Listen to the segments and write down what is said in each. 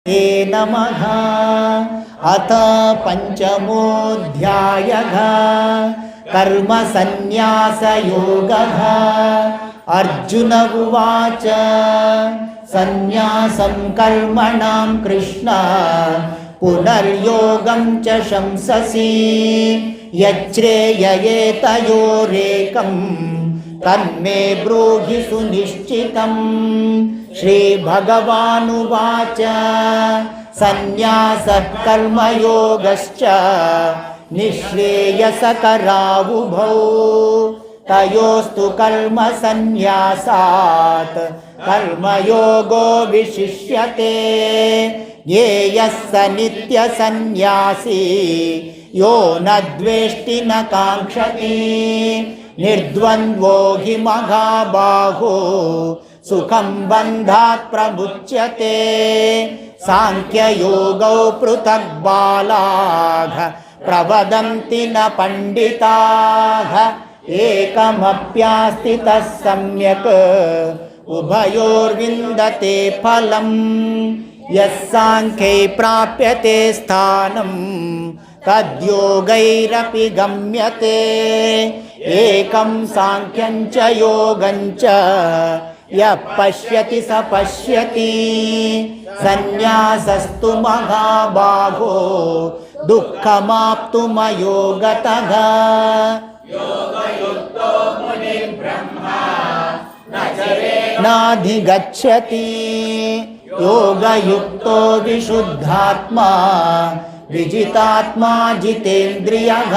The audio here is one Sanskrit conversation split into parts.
नमः। अथ पंचमोऽध्यायः कर्मसन्न्यासयोगः। अर्जुन उवाच सन्न्यासं कर्मणां कृष्ण पुनर्योगं च शंससि यच्छ्रेययेतयोरेकं तन्मे ब्रूहि सुनिश्चितम्। श्रीभगवानुवाच सन्न्यासः कर्मयोगश्च निःश्रेयसकरावुभौ तयोस्तु कर्मसन्न्यासात् कर्मयोगो विशिष्यते। येयः स नित्यसन्न्यासी यो न द्वेष्टि न काङ्क्षति निर्द्वन्द्वो हि महाबाहो सुखं बन्धात् प्रमुच्यते। सांख्ययोगौ पृथक् बालाः प्रवदन्ति न पण्डिताः एकमप्यास्थितः सम्यक् उभयोर्विन्दते फलम्। यः सांख्ये प्राप्यते स्थानं तद्योगैरपि गम्यते। एकं सांख्यं च योगं च यः पश्यति स पश्यति। सन्न्यासस्तु महाबाहो दुःखमाप्तुमयोगतः। नाधिगच्छति योगयुक्तो विशुद्धात्मा विजितात्मा जितेन्द्रियः।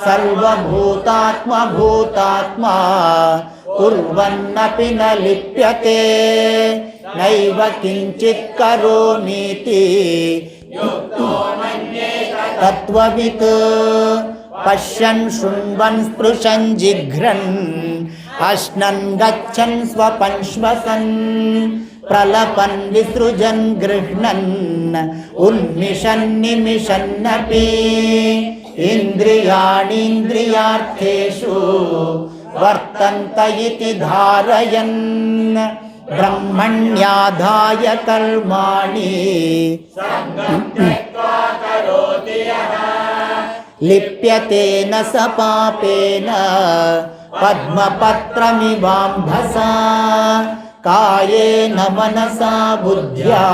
सर्वभूतात्मा भूतात्मा कुर्वन्नपि न लिप्यते। नैव किञ्चित् करोमीति तत्त्ववित्। पश्यन् शृण्वन् स्पृशन् जिघ्रन् अश्नन् गच्छन् स्वपन् श्वसन् प्रलपन् विसृजन् गृह्णन् उन्मिषन् निमिषन्नपि। इन्द्रियाणीन्द्रियार्थेषु वर्तन्त इति धारयन् ब्रह्मण्याधाय कर्माणि लिप्यते न स पापेन पद्मपत्रमिवाम्भसा। कायेन मनसा बुद्ध्या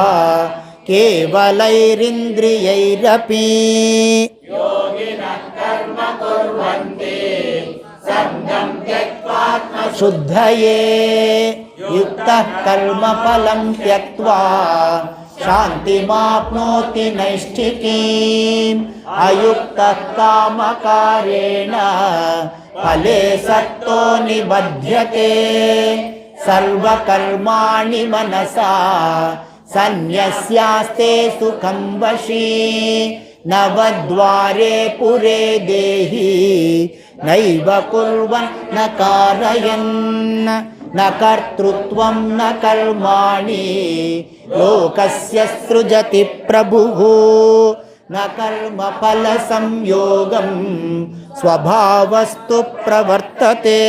केवलैरिन्द्रियैरपि शुद्धये। युक्तः कर्मफलं त्यक्त्वा शान्तिमाप्नोति नैष्ठिकीम्। अयुक्तः कामकारेण फले सक्तो निबध्यते। सर्वकर्माणि मनसा सन्न्यस्यास्ते सुखं वशी। नवद्वारे पुरे देहि नैव कुर्वन् न कारयन्। न कर्तृत्वं न कर्माणि लोकस्य सृजति प्रभुः। न कर्मफलसंयोगं स्वभावस्तु प्रवर्तते।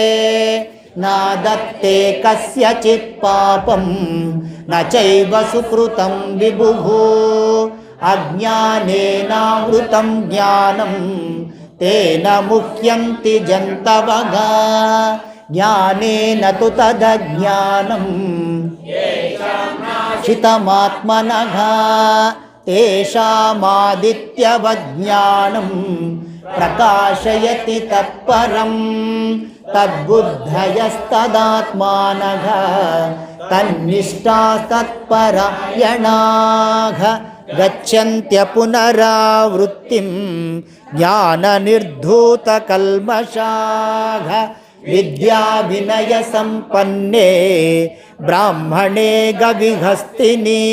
न दत्ते कस्यचित् पापं न चैव सुकृतं विभुः। अज्ञानेनावृतं ज्ञानं तेन मुह्यन्ति जन्तवः। ज्ञानेन तु तदज्ञानं शितमात्मनः। तेषामादित्यवज्ञानं प्रकाशयति तत्परं। तद्बुद्धयस्तदात्मानः तन्निष्ठास्तत्परायणाः गच्छन्त्य पुनरावृत्तिं ज्ञाननिर्धूतकल्मषाः। विद्याविनयसम्पन्ने ब्राह्मणे गविहस्तिनि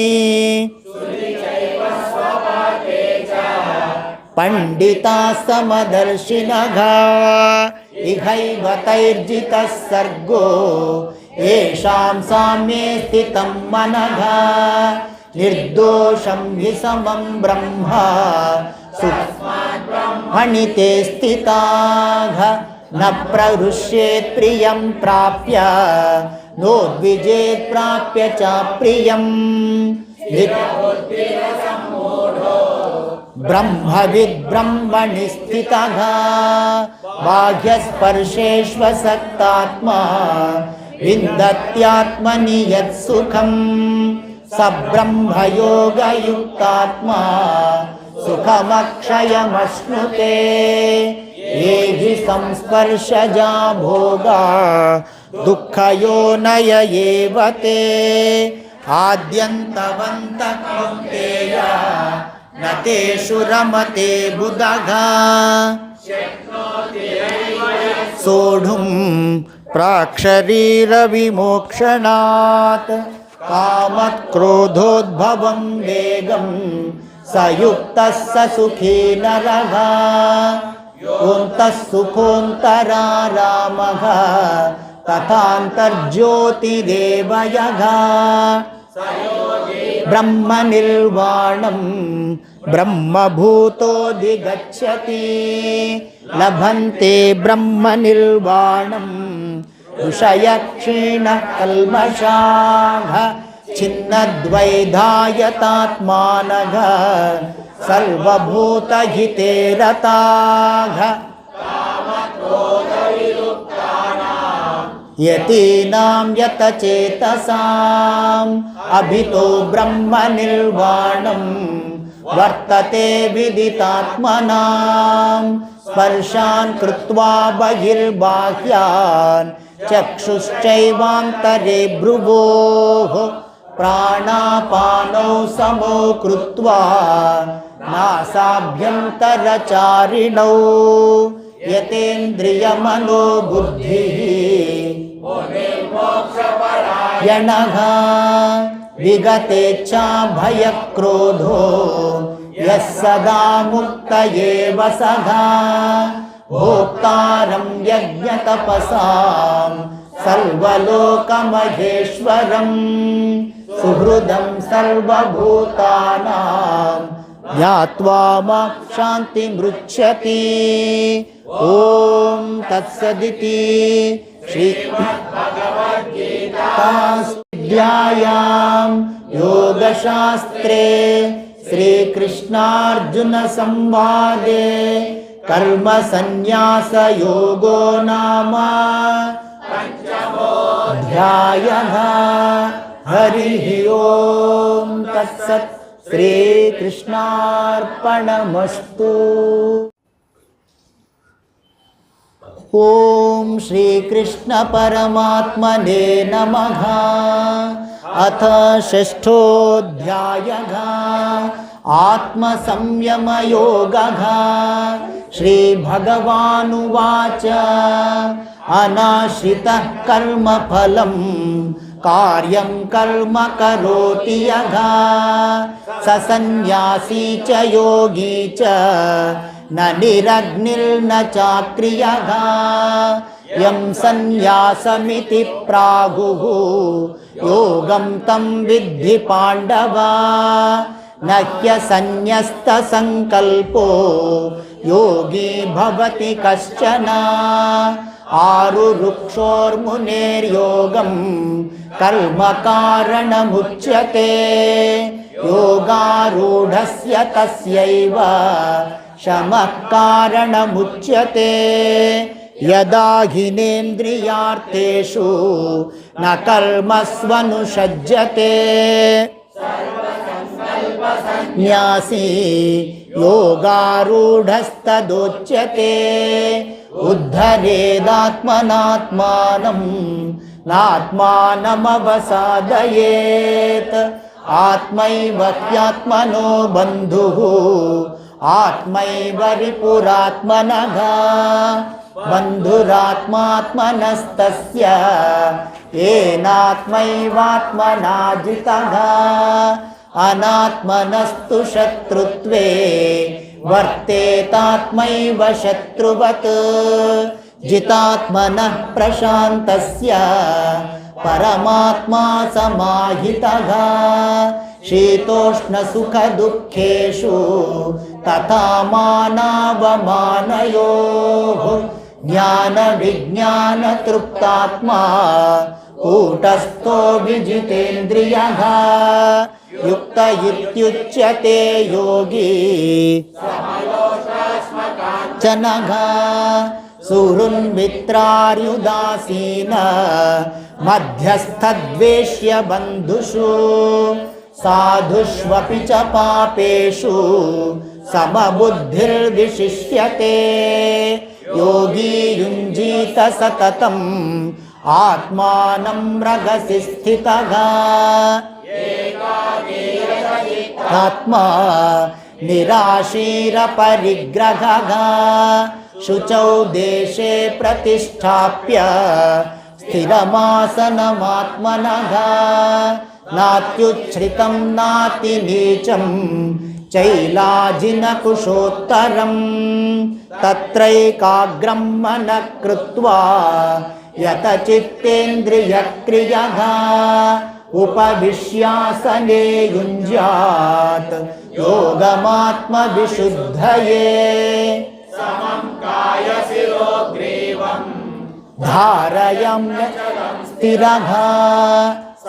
पंडिताः समदर्शिनः। इहैव तैर्जितः सर्गो येषां साम्ये स्थितं मनः। निर्दोषं हि समं ब्रह्म सुब्रह्मणि ते स्थिताः। न प्रहृष्येत् प्रियं प्राप्य नोद्विजेत् प्राप्य च प्रियं ब्रह्मविद् ब्रह्मणि स्थितः बाह्यस्पर्शेष्वसक्तात्मा विन्दत्यात्मनि यत्सुखं स ब्रह्मयोगयुक्तात्मा सुखमक्षयमश्नुते ये हि संस्पर्शजा भोगा दुःखयोनय एव ते आद्यन्तवन्तः कौन्तेय न तेषु रमते बुधः सोढुं प्राक्शरीरविमोक्षणात् कामक्रोधोद्भवं वेगं स युक्तः स सुखी नरः योऽन्तः सुखोऽन्तरारामः तथान्तर्ज्योतिरेव यः ब्रह्मनिर्वाणं ब्रह्मभूतोऽधिगच्छति लभन्ते ब्रह्मनिर्वाणं ऋषयक्षीणकल्मषाः छिन्नद्वैधायतात्मानः सर्वभूतहिते रताः यतीनां यतचेतसाम् अभितो ब्रह्मनिर्वाणं वर्तते विदितात्मनां स्पर्शान् कृत्वा बहिर्बाह्यान् चक्षुश्चैवान्तरे भ्रुवोः प्राणापानौ समो कृत्वा नासाभ्यन्तरचारिणौ यतेन्द्रियमनोबुद्धिः यणः विगतेच्छाभयक्रोधो यः सदा मुक्त एव सः भोक्तारं यज्ञतपसां सर्वलोकमहेश्वरं सुहृदं सर्वभूतानां ज्ञात्वा मां शान्तिमृच्छति ॐ तत्सदिति श्रीमद्भगवद्गीतायां योगशास्त्रे श्रीकृष्णार्जुनसंवादे कर्मसन्न्यासयोगो नाम पंचमोऽध्यायः। हरिः ओं तत्सत्। श्रीकृष्णार्पणमस्तु। ओम श्रीकृष्ण परमात्मने नमः। अथ षष्ठोऽध्यायः आत्मसंयमयोगः। श्रीभगवानुवाच अनाश्रितः कर्मफलं कार्यं कर्म करोति यः स सन्न्यासी च योगी च न निरग्निर्न चाक्रियः यं सन्न्यासमिति प्राहुः योगं तं विद्धि पाण्डव न ह्यसन्न्यस्तसङ्कल्पो योगी भवति कश्चन आरुरुक्षोर्मुनेर्योगं कर्मकारणमुच्यते योगारूढस्य तस्यैव शमः कारणमुच्यते यदा हिनेन्द्रियार्थेषु न कर्मस्वनुषज्यते न्यासी योगारूढस्तदोच्यते उद्धरेदात्मनात्मानं नात्मानमवसादयेत् आत्मैव ह्यात्मनो बन्धुः आत्मैव रिपुरात्मनः बन्धुरात्मात्मनस्तस्य येनात्मैवात्मना जितः अनात्मनस्तु शत्रुत्वे वर्तेतात्मैव शत्रुवत् जितात्मनः प्रशान्तस्य परमात्मा समाहितः शीतोष्णसुखदुःखेषु तथा मानावमानयोः ज्ञानविज्ञानतृप्तात्मा कूटस्थो विजितेन्द्रियः युक्त इत्युच्यते योगी समलोष्टाश्मकाञ्चनः सुहृन्मित्रार्युदासीन मध्यस्थद्वेष्य बन्धुषु साधुष्वपि च पापेषु समबुद्धिर्विशिष्यते योगी युञ्जीत सततम् आत्मानं रगसि स्थितः आत्मा निराशीरपरिग्रहः शुचौ देशे प्रतिष्ठाप्य स्थिरमासनमात्मनः नात्युच्छ्रितं नातिनीचं चैलाजिनकुशोत्तरं तत्रैकाग्रं मनः कृत्वा यतचित्तेन्द्रियक्रियः उपविश्यासने युञ्ज्यात् योगमात्मविशुद्धये समं कायशिरोग्रीवं धारयम्य स्थिरः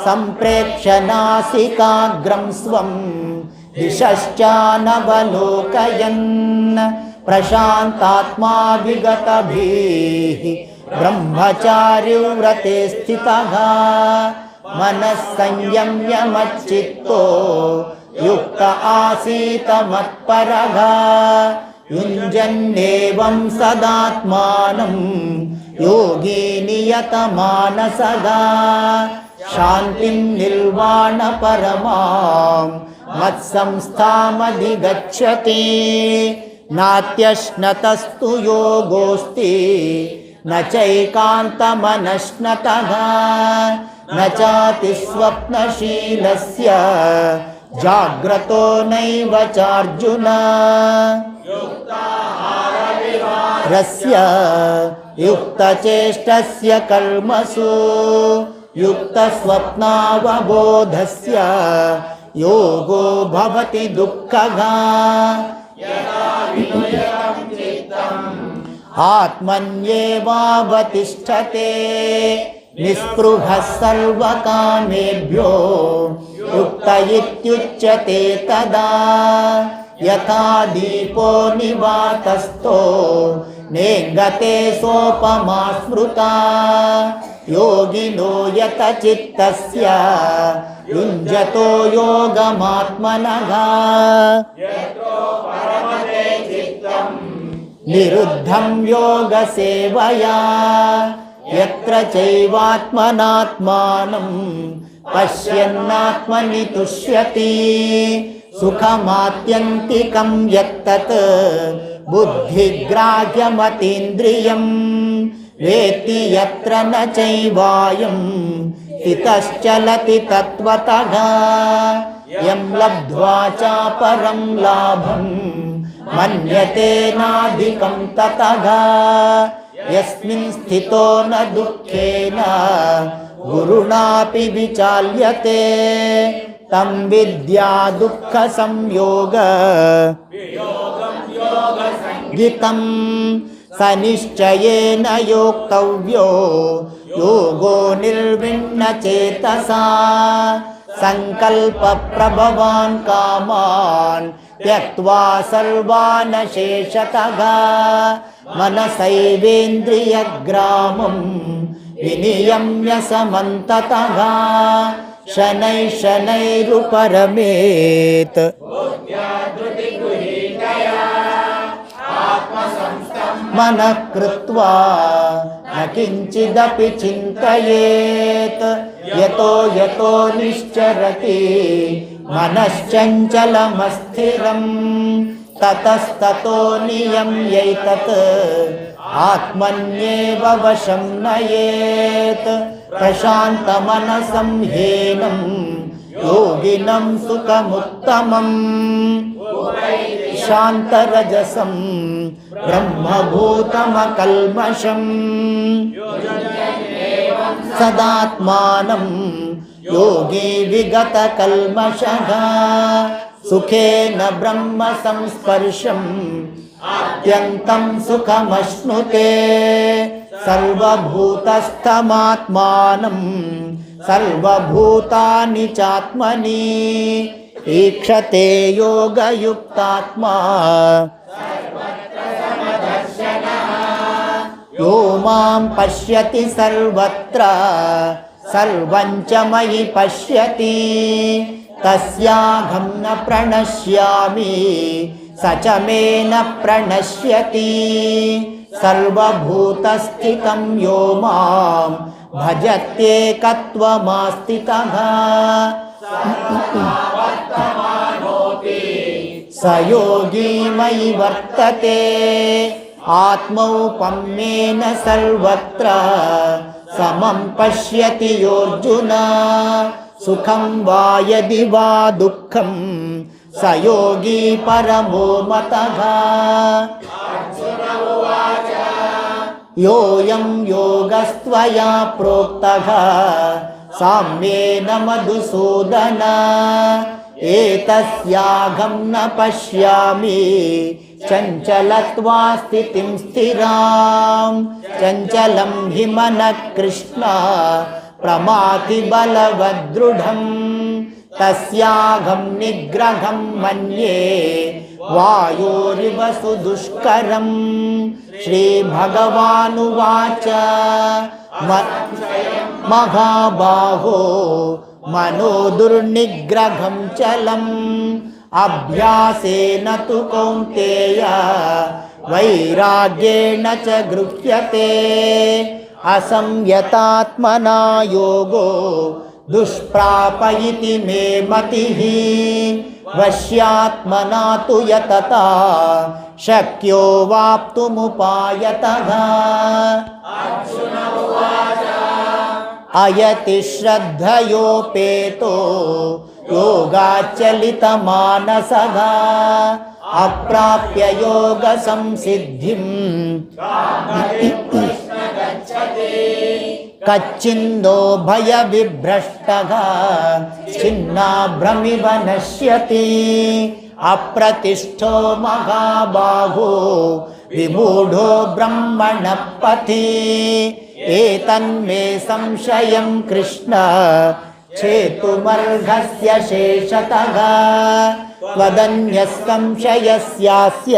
सम्प्रेक्ष्य नासिकाग्रं स्वं दिशश्चानवलोकयन् प्रशान्तात्मा विगतभिः ब्रह्मचार्यव्रते स्थितः मनः संयम्य मच्चित्तो युक्त आसीत मत्परः युञ्जन्नेवं सदात्मानं योगी नियतमानसः शान्तिं निर्वाणपरमां मत्संस्थामधिगच्छति नात्यश्नतस्तु योगोऽस्ति न चैकान्तमनश्नतः न चातिस्वप्नशीलस्य जाग्रतो नैव चार्जुन रस्य युक्तचेष्टस्य कर्मसु युक्तस्वप्नावबोधस्य योगो भवति दुःखः आत्मन्येवावतिष्ठते निःस्पृहः सर्वकामेभ्यो युक्त इत्युच्यते तदा यथा दीपो निवातस्थो नेङ्गते सोपमा स्मृता योगिनो यतचित्तस्य युञ्जतो योगमात्मनः निरुद्धं योगसेवया यत्र चैवात्मनात्मानं पश्यन्नात्मनि तुष्यति सुखमात्यन्तिकं यत्तत् बुद्धिग्राह्यमतीन्द्रियं वेत्ति यत्र न चैवायं स्थितश्चलति तत्त्वतः यं लब्ध्वा चापरं लाभं मन्यते नाधिकं ततः यस्मिन् स्थितो न दुःखेन गुरुणापि विचाल्यते तं विद्या दुःखसंयोग गीतं स निश्चयेन योक्तव्यो योगो निर्विण्णचेतसा संकल्पप्रभवान् कामान् त्यक्त्वा सर्वान् शेषतः मनसैवेन्द्रियग्रामं विनियम्य समन्ततः शनैः शनैरुपरमेत् मनः कृत्वा न किञ्चिदपि चिन्तयेत् यतो यतो निश्चरति मनश्चञ्चलमस्थिरम् ततस्ततो नियम्यैतत् आत्मन्येव वशं नयेत् प्रशान्तमनसं ह्येनं योगिनं सुखमुत्तमम् शान्तरजसं ब्रह्मभूतमकल्मषम् सदात्मानं योगी विगतकल्मषः सुखेन ब्रह्म संस्पर्शम् अत्यन्तं सुखमश्नुते सर्वभूतस्थमात्मानं सर्वभूतानि चात्मनि ईक्षते योगयुक्तात्मा यो मां पश्यति सर्वत्र सर्वं च मयि पश्यति तस्याहं न प्रणश्यामि स च मे न प्रणश्यति सर्वभूतस्थितं यो मां भजत्येकत्वमास्थितः स योगी मयि वर्तते आत्मौपम्येन सर्वत्र समं पश्यति योऽर्जुन सुखं वा यदि वा दुःखं स योगी परमो मतः योऽयं योगस्त्वया प्रोक्तः साम्येन मधुसूदन एतस्याहं न पश्यामि चञ्चलत्वा स्थितिं स्थिरां चञ्चलं हि मनः कृष्ण प्रमाथि बलवदृढम् तस्याहं निग्रहं मन्ये वायोरिव सुदुष्करम् श्रीभगवानुवाच महाबाहो मनो दुर्निग्रहं चलम् अभ्यासेन तु कौन्तेय वैराग्येण च गृह्यते असंयतात्मना योगो दुष्प्राप इति मे मतिः वश्यात्मना तु यतता शक्यो वाप्तुमुपायतः अयति श्रद्धयोपेतो योगाचलितमानसः अप्राप्य योगसंसिद्धिं कच्चिन्नो भयविभ्रष्टः छिन्नाभ्रमिव नश्यति अप्रतिष्ठो महाबाहो विमूढो ब्रह्मणः पथि एतन्मे संशयं कृष्ण छेतुमर्हस्य शेषतः त्वदन्यः संशयस्यास्य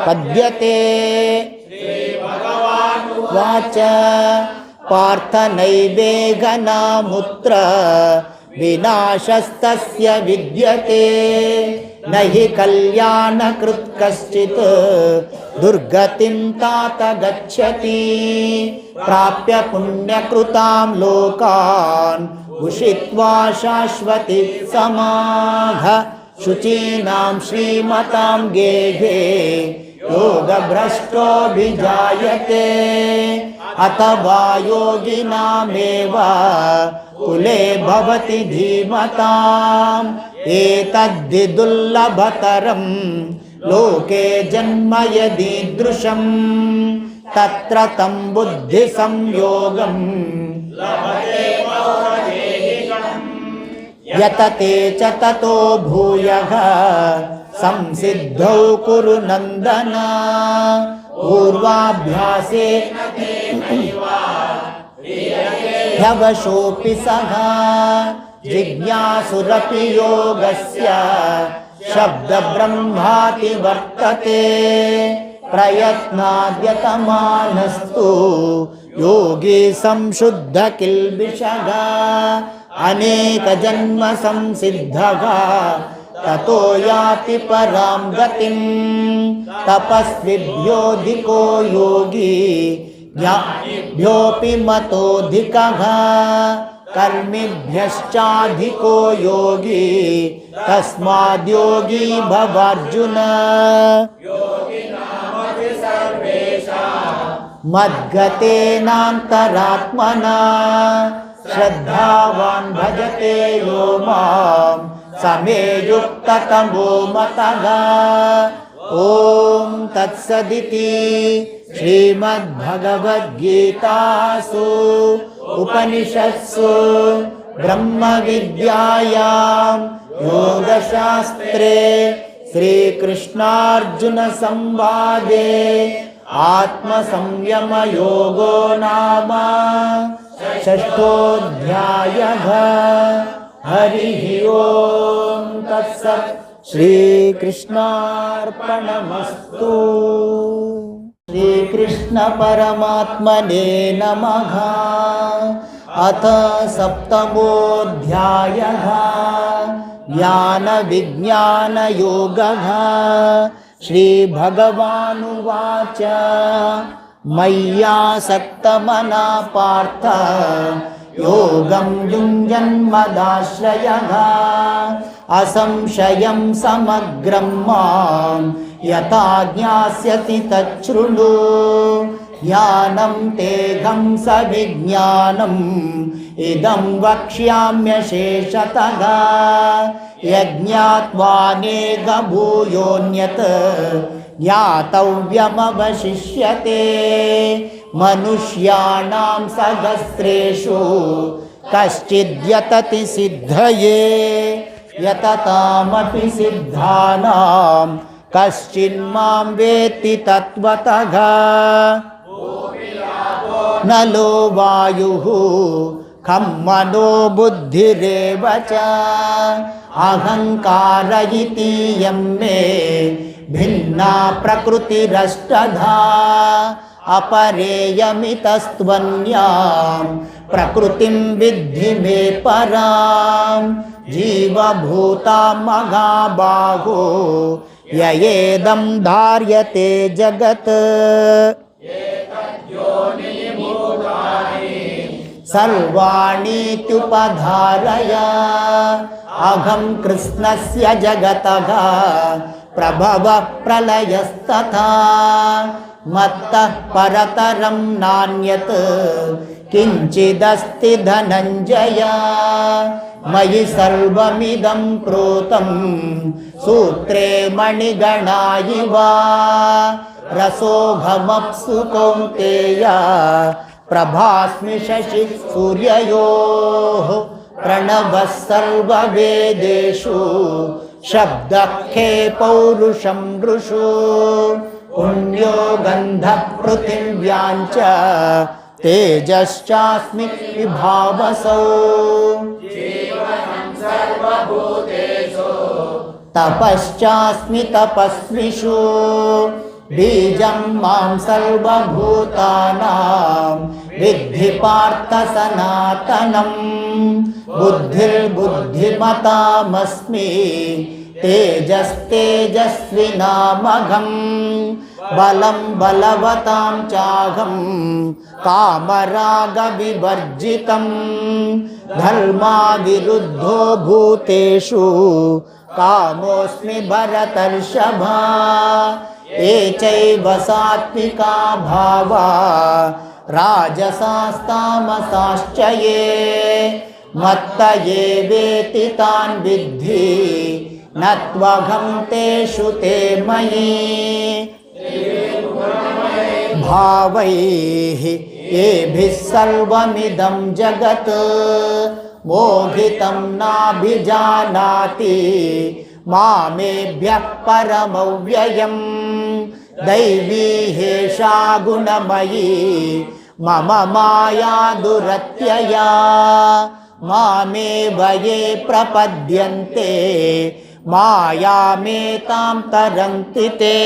पद्यते वाच पार्थ नैवेगनामुत्र विनाशस्तस्य विद्यते न हि कल्याणकृत् कश्चित् दुर्गतिं तात गच्छति प्राप्य पुण्यकृतां लोकान् उषित्वा शाश्वती समाघ शुचीनां श्रीमतां गेहे योगभ्रष्टोऽभिजायते अथवा योगिनामेव कुले भवति धीमताम् एतद्धि दुर्लभतरं लोके जन्म यदीदृशं तत्र तं बुद्धिसंयोगं यतते च ततो भूयः संसिद्धौ कुरु नन्दन पूर्वाभ्यासे ह्यवशोऽपि सः जिज्ञासुरपि योगस्य शब्दब्रह्माति वर्तते प्रयत्नाद्यतमानस्तु योगी संशुद्ध किल्बिषः अनेकजन्म संसिद्धः ततो याति परां गतिं तपस्विभ्योऽधिको योगी ज्ञानिभ्योऽपि मतोऽधिकः कर्मिभ्यश्चाधिको योगी तस्माद्योगी भवार्जुन मद्गतेनान्तरात्मना श्रद्धावान् भजते यो मां समे युक्ततमो मतः ॐ तत्सदिति श्रीमद्भगवद्गीतासु उपनिषत्सु ब्रह्मविद्यायां योगशास्त्रे श्रीकृष्णार्जुनसंवादे आत्मसंयमयोगो नाम षष्ठोऽध्यायः। हरिः ओं तत्सत्। श्रीकृष्णार्पणमस्तु। श्रीकृष्ण परमात्मने नमः। अथ सप्तमोऽध्यायः। ज्ञानविज्ञानयोगः। श्रीभगवानुवाच मय्यासक्तमना पार्थ योगं युञ्जन्मदाश्रयः असंशयं समग्रं मां यथा ज्ञास्यसि तच्छृणु। ज्ञानं तेऽहं सविज्ञानम् इदं वक्ष्याम्यशेषतः यज्ञात्वा नेगभूयोऽन्यत् ज्ञातव्यमवशिष्यते। मनुष्याणां सहस्रेषु कश्चिद्यतति सिद्धये यततामपि सिद्धानां कश्चिन्मां वेत्ति तत्त्वतः। नलो वायुः खं मनो बुद्धिरेव च अहङ्कार इतीयं मे भिन्ना प्रकृतिरष्टधा। अपरेयमितस्त्वन्यां प्रकृतिं विद्धि मे परां। जीवभूतां महाबाहो ययेदं धार्यते जगत्। सर्वाणीत्युपधारय अहं कृष्णस्य जगतः प्रभवः प्रलयस्तथा। मत्तः परतरं नान्यत् किञ्चिदस्ति धनञ्जय। मयि सर्वमिदं प्रोतं सूत्रे मणिगणा इव। रसोऽहमप्सु कौन्तेय प्रभास्मि शशि सूर्ययोः। प्रणवः सर्ववेदेषु शब्दखे पौरुषं नृषु। पुण्यो गन्धः पृथिव्यां च तेजश्चास्मि विभावसौ। तपश्चास्मि तपस्विषु बीजं मां सर्वभूतानां विद्धि पार्थ सनातनं। बुद्धिर्बुद्धिमतामस्मि तेजस्तेजस्विनामहम्। बलं बलवतां चाहं कामरागविवर्जितं। धर्माविरुद्धो भूतेषु कामोऽस्मि भरतर्षभ। ये चैव सात्विका भावा राजसास्तामसाश्च ये मत्त ये वेति तान् विद्धि न त्वहं तेषु ते मयि। भावैः येभिः सर्वमिदं जगत् मोहितं नाभिजानाति मामेभ्यः परमव्ययम्। दैवी हेषा गुणमयी मम माया दुरत्यया। मामेव ये प्रपद्यन्ते मायामेतां तरन्ति ते।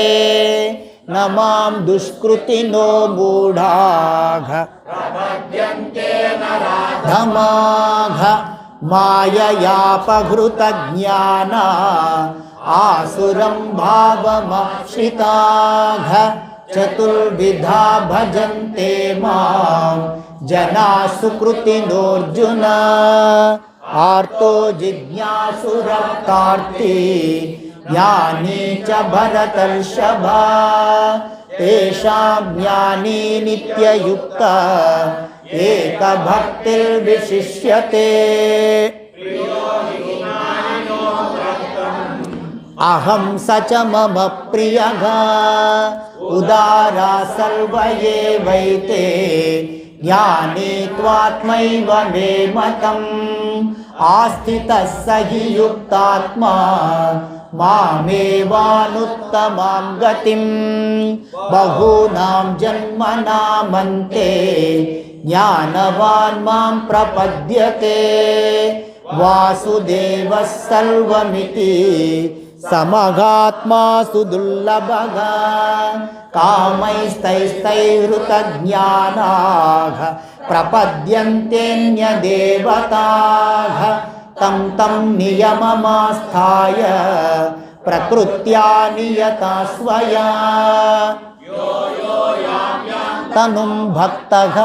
न मां दुष्कृतिनो मूढाः धमाघ माययापहृतज्ञाना आसुरं भावमाश्रिताः। चतुर्विधा भजन्ते मां जनाः सुकृतिनोऽर्जुन। आर्तो जिज्ञासुरर्तार्थी ज्ञानी च भरतर्षभ। तेषां ज्ञानी नित्ययुक्ता एकभक्तिर्विशिष्यते। अहं स च मम प्रियः उदारा सर्व एवैते। ज्ञानी त्वात्मैव मे मतम् आस्थितः स हि युक्तात्मा मामेवानुत्तमां गतिं बहूनां जन्मनामन्ते ज्ञानवान् मां प्रपद्यते वासुदेवः सर्वमिति समगात्मा सुदुर्लभः कामैस्तैस्तैहृतज्ञानाः प्रपद्यन्तेऽन्यदेवताः तं तं नियममास्थाय प्रकृत्या नियता स्वया तनुं भक्तः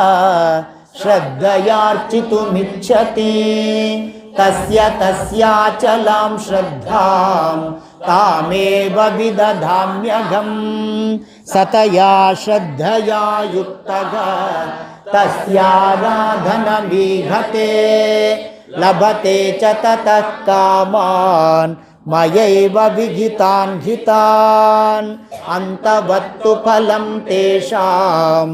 श्रद्धयार्चितुमिच्छति तस्य तस्याचलां श्रद्धां तामेव विदधाम्यहम् सतया श्रद्धया युक्तः तस्याराधनमीहते लभते च ततः कामान् मयैव विहितान् हितान् अन्तवत्तु फलं तेषां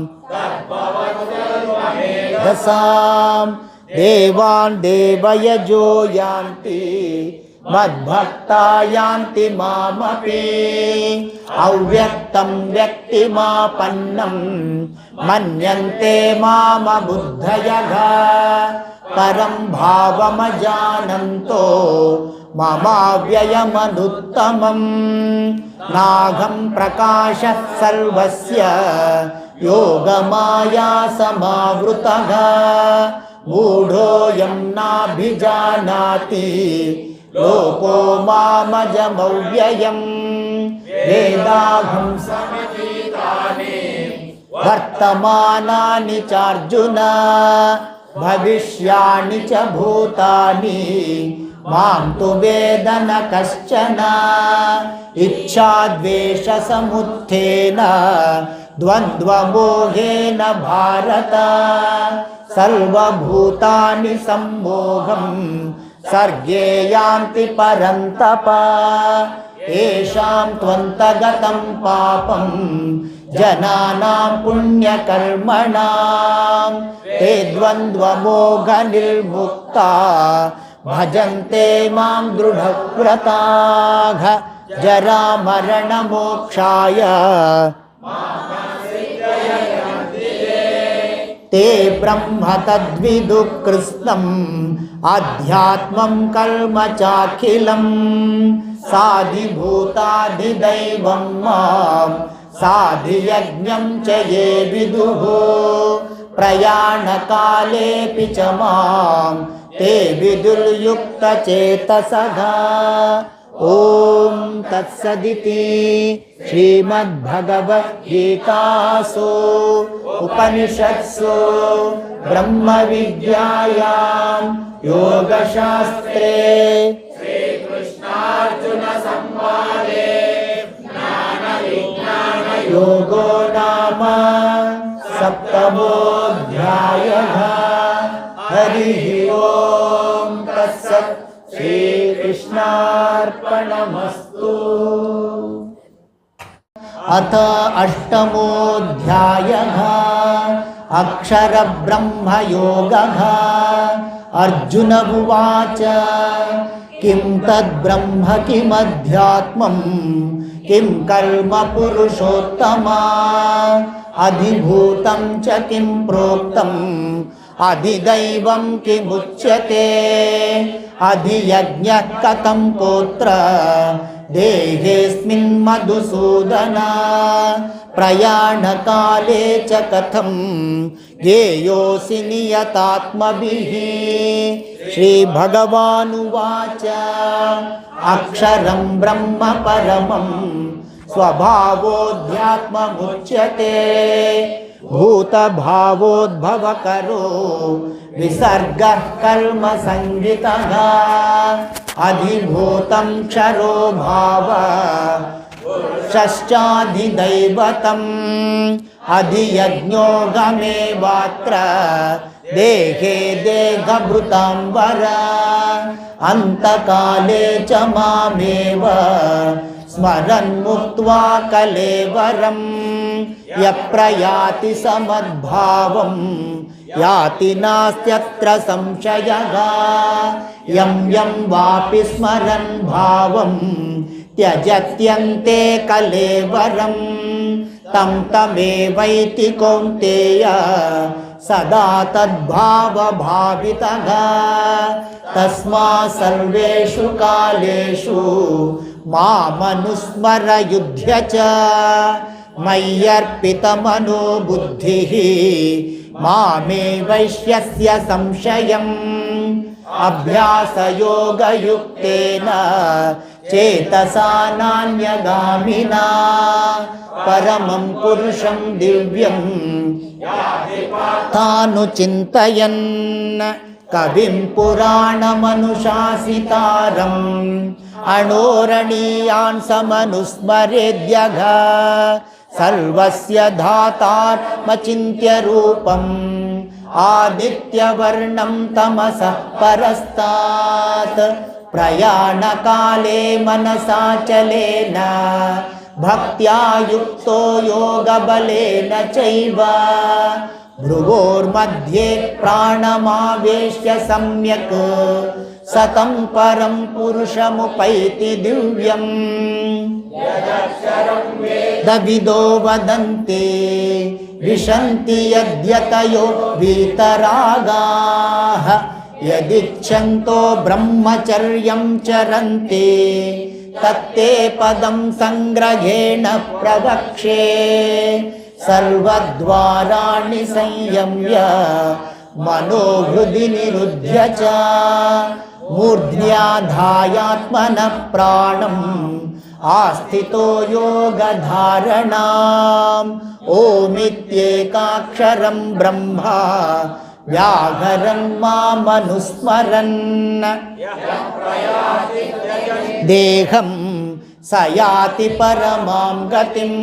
दशां देवान् देवयजो यान्ति मद्भक्ता यान्ति मामपि अव्यक्तं व्यक्तिमापन्नं मन्यन्ते मामबुद्धयः परं भावमजानन्तो ममाव्ययमनुत्तमं नाहं प्रकाशः सर्वस्य योगमाया समावृतः मूढोऽयं नाभिजानाति लोको मामजमव्ययम् वेदाहं समतीतानि वर्तमानानि चार्जुन भविष्याणि च भूतानि मां तु वेद न कश्चन इच्छाद्वेषसमुत्थेन द्वन्द्वमोहेन भारत सर्वभूतानि सम्मोहं सर्गे यान्ति परन्तप येषां त्वन्तगतं पापं जनानां पुण्यकर्मणां ते द्वन्द्वमोहनिर्मुक्ता भजन्ते मां दृढव्रताः जरामरणमोक्षाय ते ब्रह्म तद्विदुः कृत्स्नम् आध्यात्मं कर्म चाखिलं साधिभूताधिदैवं मां साधियज्ञं च ये विदुः प्रयाणकालेऽपि च मां ते विदुर्युक्तचेतसः ॐ तत्सदिति श्रीमद्भगवद्गीतासु उपनिषत्सु ब्रह्मविद्यायां योगशास्त्रे श्रीकृष्णार्जुन संवादे ज्ञानविज्ञानयोगो नाम सप्तमोऽध्यायः। हरिः ओं तत्सत्। श्रीकृष्णार्पणमस्तु। अथ अष्टमोऽध्यायः अक्षरब्रह्मयोगः। अर्जुन उवाच किं तद्ब्रह्म किमध्यात्मं किं कर्म पुरुषोत्तमा अधिभूतं च किं प्रोक्तम् अधिदैवं किमुच्यते अधियज्ञः कथं कोत्र देहेऽस्मिन् मधुसूदन प्रयाणकाले च कथं ज्ञेयोऽसि नियतात्मभिः। श्रीभगवानुवाच अक्षरं ब्रह्म परमं स्वभावोऽध्यात्ममुच्यते भूतभावोद्भवकरो विसर्गः कर्म संज्ञितः अधिभूतं क्षरो भाव षश्चाधिदैवतम् अधियज्ञो गमेवात्र देहे देहभृतां वर अन्तकाले च मामेव स्मरन् मुक्त्वा कलेवरम् यप्रयाति समद्भावं याति नास्त्यत्र संशयः यं यं वापि स्मरन् भावं त्यजत्यन्ते कलेवरं तं तमेवैति कौन्तेय सदा तद्भावभावितः तस्मात् सर्वेषु कालेषु मामनुस्मर युध्य च मय्यर्पितमनो बुद्धिः मामे वैश्यस्य संशयम् अभ्यासयोगयुक्तेन चेतसा नान्यगामिना परमं पुरुषं दिव्यं तानुचिन्तयन् कविं पुराणमनुशासितारम् अणोरणीयान् समनुस्मरेद्यघ सर्वस्य धातात्मचिन्त्य रूपम् आदित्यवर्णं तमसः परस्तात् प्रयाणकाले मनसाचलेन भक्त्या युक्तो योगबलेन चैव भ्रुवोर्मध्ये प्राणमावेश्य सम्यक् सतं परं पुरुषमुपैति दिव्यम् वेदविदो वदन्ति विशन्ति यद्यतयो वीतरागाः यदिच्छन्तो ब्रह्मचर्यं चरन्ति तत्ते पदं संग्रहेण प्रवक्ष्ये सर्वद्वाराणि संयम्य मनोहृदि निरुध्य च मूर्ध्याधायात्मनः प्राणम् आस्थितो योगधारणाम् ओमित्येकाक्षरं ब्रह्मा व्याघरन् मामनुस्मरन् देहं स याति परमां गतिम्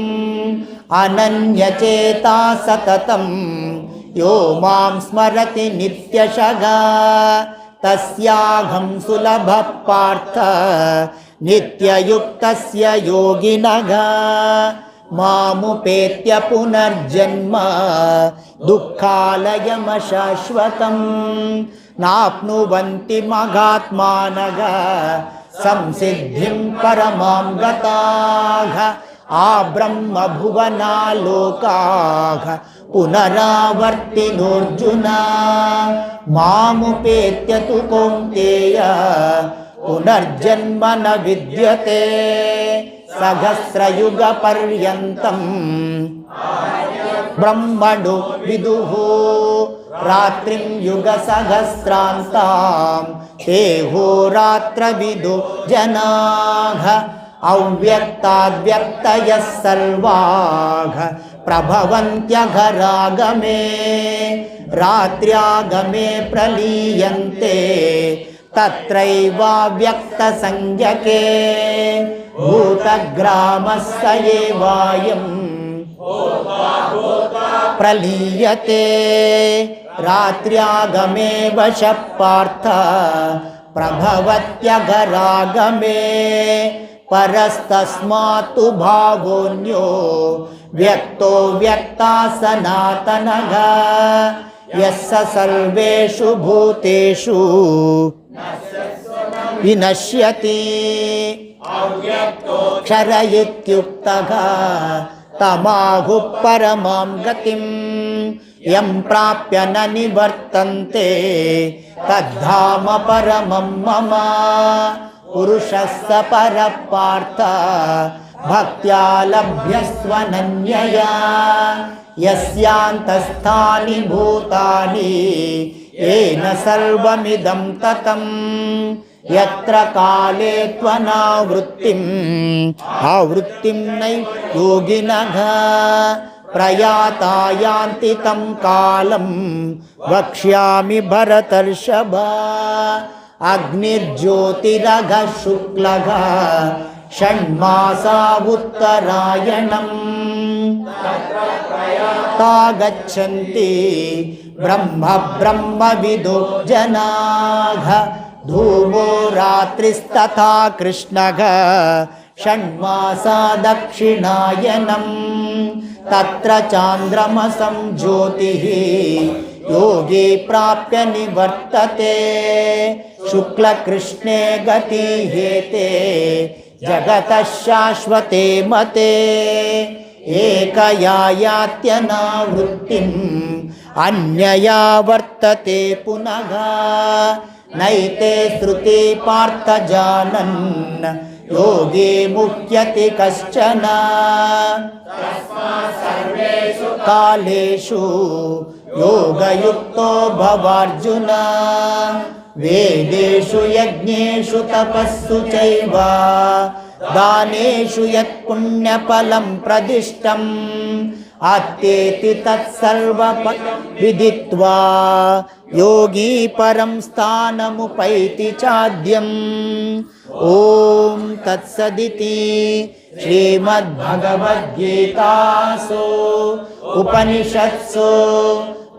अनन्यचेता सततं यो मां स्मरति नित्यशः तस्याहं सुलभः पार्थ नित्ययुक्तस्य योगिनः मामुपेत्य पुनर्जन्म दुःखालयमशाश्वतं नाप्नुवन्ति महात्मानः संसिद्धिं परमां गताः आब्रह्मभुवनालोकाः पुनरावर्तिनोऽर्जुन मामुपेत्य तु कौन्तेय पुनर्जन्म न विद्यते सहस्रयुगपर्यन्तं ब्रह्मणो विदुः रात्रिं युगसहस्रान्तां ते होरात्रविदो जनाः अव्यक्ताद्व्यक्तयः सर्वाः प्रभवन्त्यघरागमे रात्र्यागमे प्रलीयन्ते तत्रैवाव्यक्तसंज्ञके भूतग्रामस्य एवायं प्रलीयते रात्र्यागमे वशः पार्थ प्रभवत्यघरागमे परस्तस्मात् तु भावोऽन्यो व्यक्तो व्यक्ता सनातनः यस्य सर्वेषु भूतेषु विनश्यति क्षर इत्युक्तः तमाहुः परमां गतिं यं प्राप्य न निवर्तन्ते तद्धाम परमं मम पुरुषः स परः पार्थ भक्त्या लभ्यस्वनन्यया यस्यान्तस्थानि भूतानि येन सर्वमिदं ततं यत्र काले त्वनावृत्तिम् आवृत्तिं नैव योगिनः प्रयाता यान्ति तं कालं वक्ष्यामि भरतर्षभ अग्निर्ज्योतिरघः शुक्लः षण्मासा उत्तरायणम् ता गच्छन्ति ब्रह्मविदो जनाः धूमो रात्रिस्तथा कृष्णः षण्मासा दक्षिणायनम् तत्र चान्द्रमसं ज्योतिः योगी प्राप्य निवर्तते शुक्लकृष्णे गतिहेते जगतः शाश्वते मते एकया यात्यनावृत्तिम् अन्यया वर्तते पुनः नैते श्रुति पार्थ जानन् योगी मुह्यति कश्चन तस्मात् सर्वेषु कालेषु योगयुक्तो भवार्जुन वेदेषु यज्ञेषु तपस्सु चैव दानेषु यत्पुण्यफलं प्रदिष्टम् आत्येति तत्सर्वं विदित्वा योगी परं स्थानमुपैति चाद्यम् ॐ तत्सदिति श्रीमद्भगवद्गीतासु उपनिषत्सु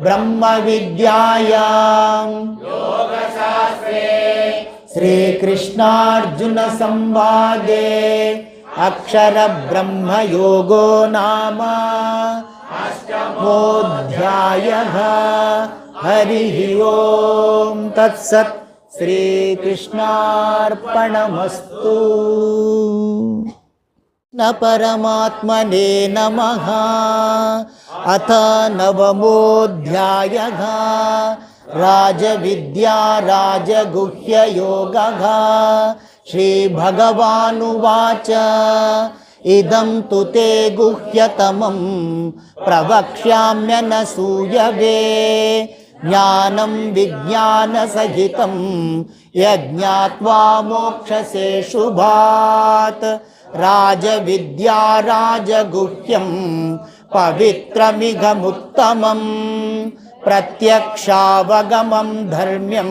ब्रह्मविद्यायां योगशास्त्रे श्रीकृष्णार्जुन संवादे अक्षरब्रह्मयोगो नाम अष्टमोऽध्यायः हरिः ओम् तत्सत् श्रीकृष्णार्पणमस्तु न परमात्मने नमः अथ नवमोऽध्यायः राजविद्या राजगुह्ययोगः श्रीभगवानुवाच इदं तु ते गुह्यतमं प्रवक्ष्याम्यनसूयवे ज्ञानं विज्ञानसहितं यज्ञात्वा मोक्षसे शुभात् राजविद्या राजगुह्यं पवित्रमिघमुत्तमम् प्रत्यक्षावगमं धर्म्यं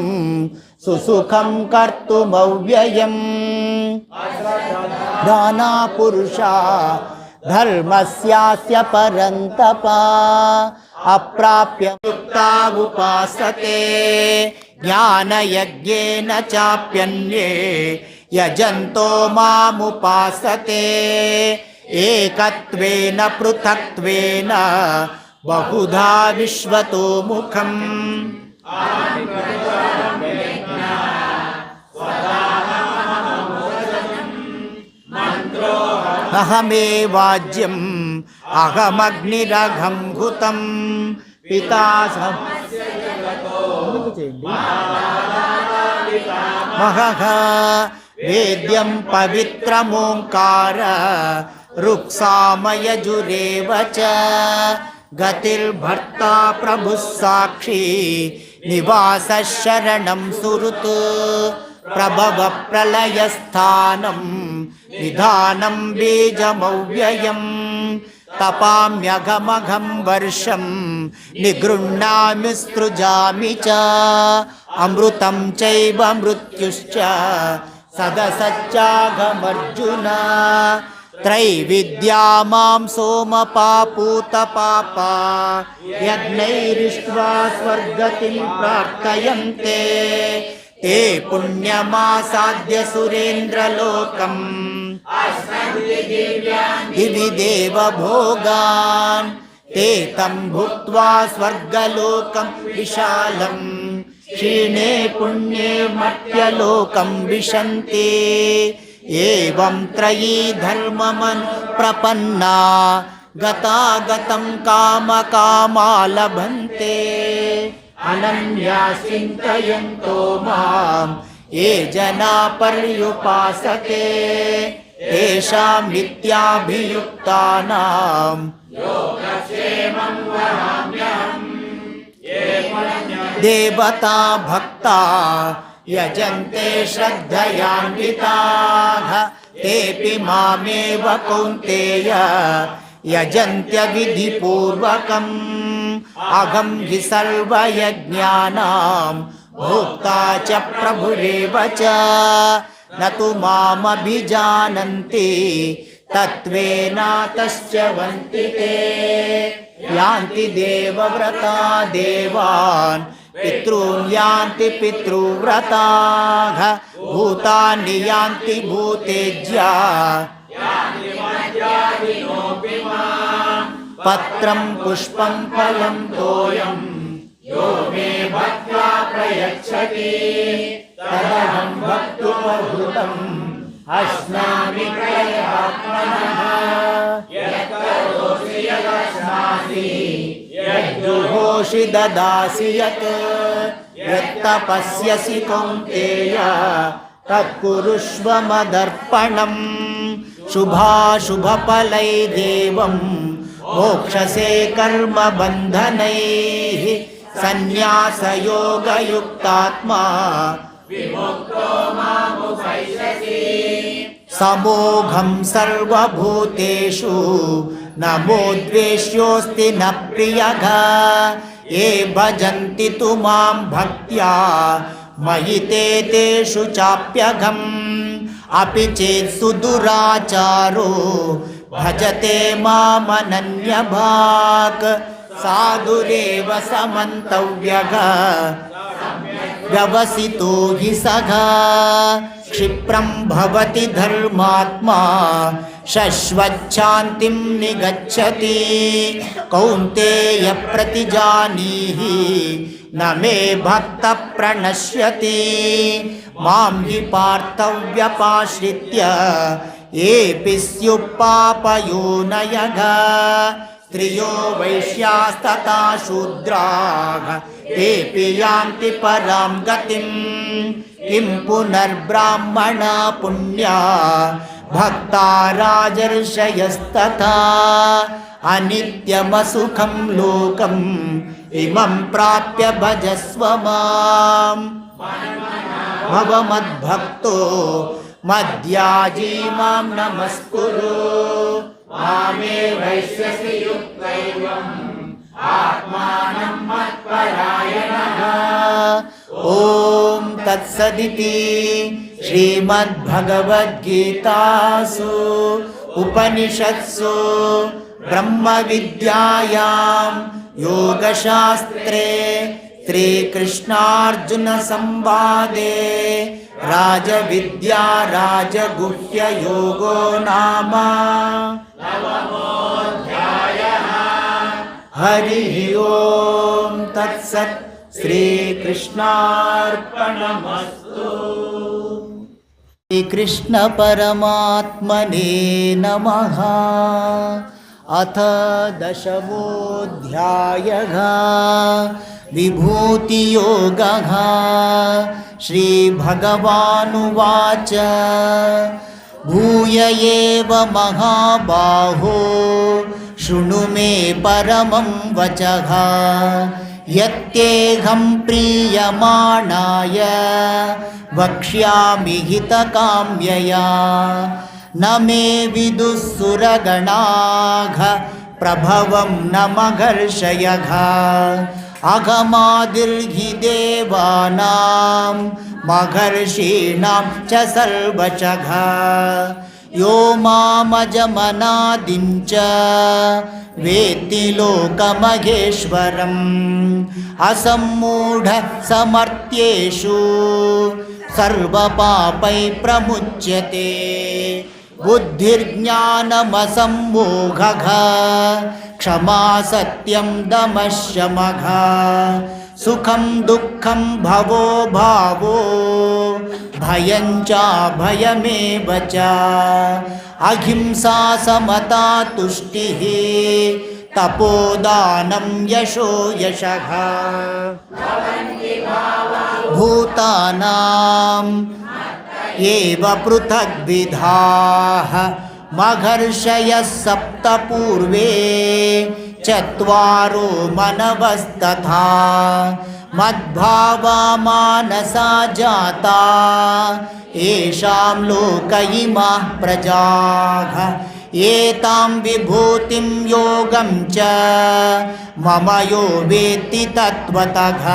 सुसुखं कर्तुमव्ययम् दाना पुरुषा धर्मस्यास्य परन्तप अप्राप्य मुक्ता उपासते ज्ञानयज्ञेन चाप्यन्ये यजन्तो मामुपासते एकत्वेन पृथक्त्वेन बहुधा विश्वतो मुखम् अहमेवाज्यम् अहमग्निरघं घुतं पिता महः वेद्यं पवित्रमोङ्कार ऋक्सामयजुरेव च गतिर्भर्ता प्रभुः साक्षी निवासः शरणं सुहृत् प्रभव प्रलयस्थानं निधानं बीजमव्ययम् तपाम्यघमघं वर्षं निगृह्णामि सृजामि च अमृतं चैव मृत्युश्च सदसच्चाघमर्जुन त्रैविद्या मां सोमपापूतपापा यज्ञैरिष्ट्वा स्वर्गतिं प्रार्थयन्ते ते पुण्यमासाद्य सुरेन्द्रलोकम् दिवि देवभोगान् ते तं भुक्त्वा स्वर्गलोकं विशालम् क्षीणे पुण्ये मर्त्यलोकं विशन्ति एवं त्रयी धर्ममन् प्रपन्ना गतागतं कामकामा लभन्ते अनन्या चिन्तयन्तो मां ये जना पर्युपासते तेषां नित्याभियुक्तानां योगक्षेमं वहाम्यहम् देवता भक्ता यजन्ते श्रद्धयान्विताः तेऽपि मामेव कौन्तेय यजन्त्यविधिपूर्वकम् अहं हि सर्वयज्ञानां भोक्ता च प्रभुरेव च न तु मामभिजानन्ति तत्त्वेनातश्च वन्ति ते यान्ति देवव्रता देवान् पितॄन् यान्ति पितृव्रताः भूतानि यान्ति भूतेज्या पत्रं पुष्पं फलं तोयं यो मे भक्त्वा प्रयच्छति तदहं भक्तुमद्भुतं अश्नामि प्रयतात्मनः यत्करोषि यदश्नासि यज्जुहोषि ददासि यत् यत्तपस्यसि कौन्तेय तत्कुरुष्व मदर्पणम् शुभाशुभफलैर्देवं मोक्षसे कर्मबन्धनैः सन्न्यासयोगयुक्तात्मा विमुक्तो मामुपैष्यसि समोघं सर्वभूतेषु न मोद्वेष्योऽस्ति न प्रियः ये भजन्ति तु मां भक्त्या मयि ते तेषु चाप्यघम् अपि चेत् सुदुराचारो भजते मामनन्यभाक् साधुरेव समन्तव्यः व्यवसितो हि सः क्षिप्रं भवति धर्मात्मा शश्वच्छान्तिं निगच्छति कौन्तेय प्रतिजानीहि न मे भक्तः प्रणश्यति मां हि पार्थव्यपाश्रित्य येऽपि स्युः पापयोनयः स्त्रियो वैश्यास्तथा शूद्राः तेऽपि यान्ति परां गतिं किं पुनर्ब्राह्मणा पुण्या भक्ता राजर्षयस्तथा अनित्यमसुखं लोकम् इमं प्राप्य भजस्व माम् भव मद्भक्तो मद्याजी मां नमस्कुरु मामे वैश्यसि युक्तैवम् आत्मानं मत्परायणः ॐ तत्सदिति श्रीमद्भगवद्गीतासु उपनिषत्सु ब्रह्मविद्यायां योगशास्त्रे श्रीकृष्णार्जुनसंवादे राजविद्या राजगुह्ययोगो नाम नवमोऽध्यायः। हरिः ओं तत्सत्। श्रीकृष्णार्पणमस्तु। श्रीकृष्णपरमात्मने नमः। अथ दशमोऽध्यायः विभूतियोगः। श्रीभगवानुवाच भूय एव महाबाहो शृणु मे परमं वचः यत्तेऽहं प्रीयमाणाय वक्ष्यामि हितकाम्यया न मे विदुः सुरगणाः प्रभवं न महर्षयः अहमादिर्हि देवानां महर्षीणां च सर्वशः यो मामजमनादिं च वेत्ति लोकमहेश्वरम् असम्मूढः समर्थ्येषु सर्वपापैः प्रमुच्यते बुद्धिर्ज्ञानमसम्मोहः क्षमा सत्यं दमः शमः सुखं दुःखं भवो भावो भयं चाभयमेव च अहिंसा समता तुष्टिः तपोदानं यशो यशः भूतानां एव पृथग्विधाः महर्षयः सप्त पूर्वे चत्वारो मनवस्तथा मद्भावा मानसा जाता येषां लोक इमाः प्रजाः एतां विभूतिं योगं च मम यो वेत्ति तत्त्वतः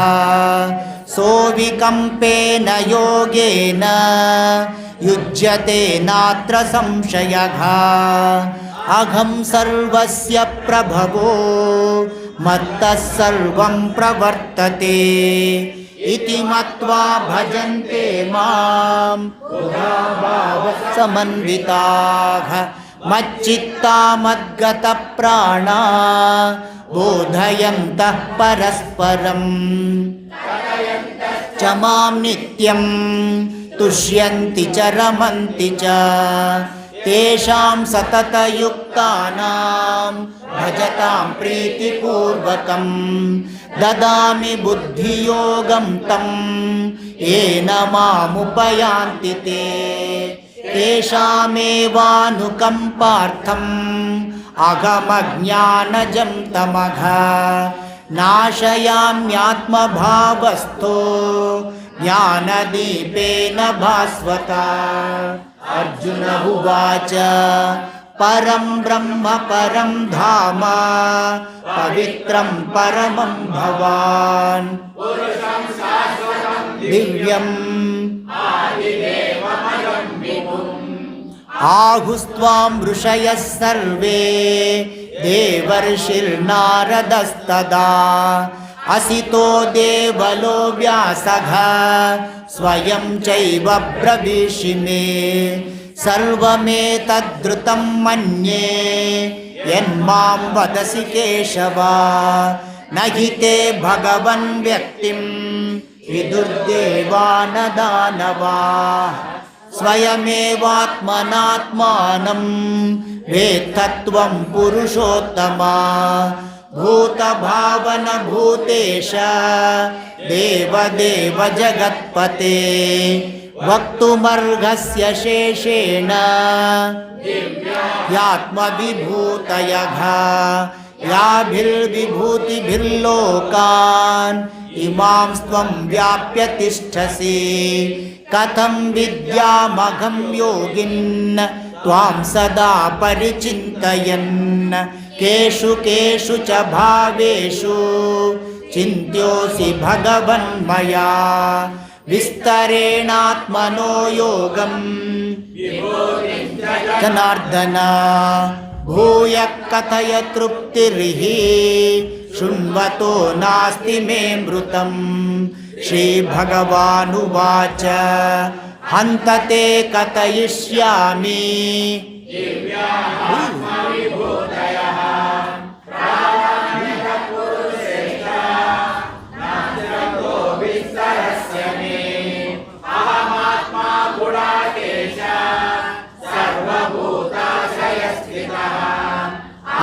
सोऽविकम्पेन योगेन युज्यते नात्र संशयः अहं सर्वस्य प्रभवो मत्तः सर्वं प्रवर्तते इति मत्वा भजन्ते मां भावः समन्विताः मच्चित्ता मद्गतप्राणा बोधयन्तः परस्परं च मां नित्यं तुष्यन्ति च रमन्ति च तेषां सततयुक्तानां भजतां प्रीतिपूर्वकं ददामि बुद्धियोगं तं येन मामुपयान्ति ते तेषामेवानुकम्पार्थम् अहमज्ञानजं तमः नाशयाम्यात्मभावस्थो ज्ञानदीपेन भास्वता। अर्जुन उवाच परं ब्रह्म परं धाम पवित्रं परमं भवान् दिव्यम् आहुस्त्वां ऋषयः सर्वे देवर्षिर्नारदस्तदा असितो देवलो व्यासः स्वयं चैव ब्रवीषि मे सर्वमेतद्धृतं मन्ये यन्मां वदसि केशव न हि ते भगवन् व्यक्तिं विदुर्देवा न दानवाः स्वयमेवात्मनात्मानं वेत्तत्वं पुरुषोत्तमा भूतभावन भूतेश देवदेव जगत्पते वक्तुमर्हस्य शेषेण यात्मविभूतयः याभिर्विभूतिभिर्लोकान् इमां त्वं व्याप्य तिष्ठसि कथं विद्यामहं योगिन् त्वां सदा परिचिन्तयन् केषु केषु च भावेषु चिन्त्योऽसि भगवन्मया विस्तरेणात्मनो योगं जनार्दन भूयः कथय तृप्तिर्हि शृण्वतो नास्ति मे मृतं श्रीभगवानुवाच हन्त ते कथयिष्यामि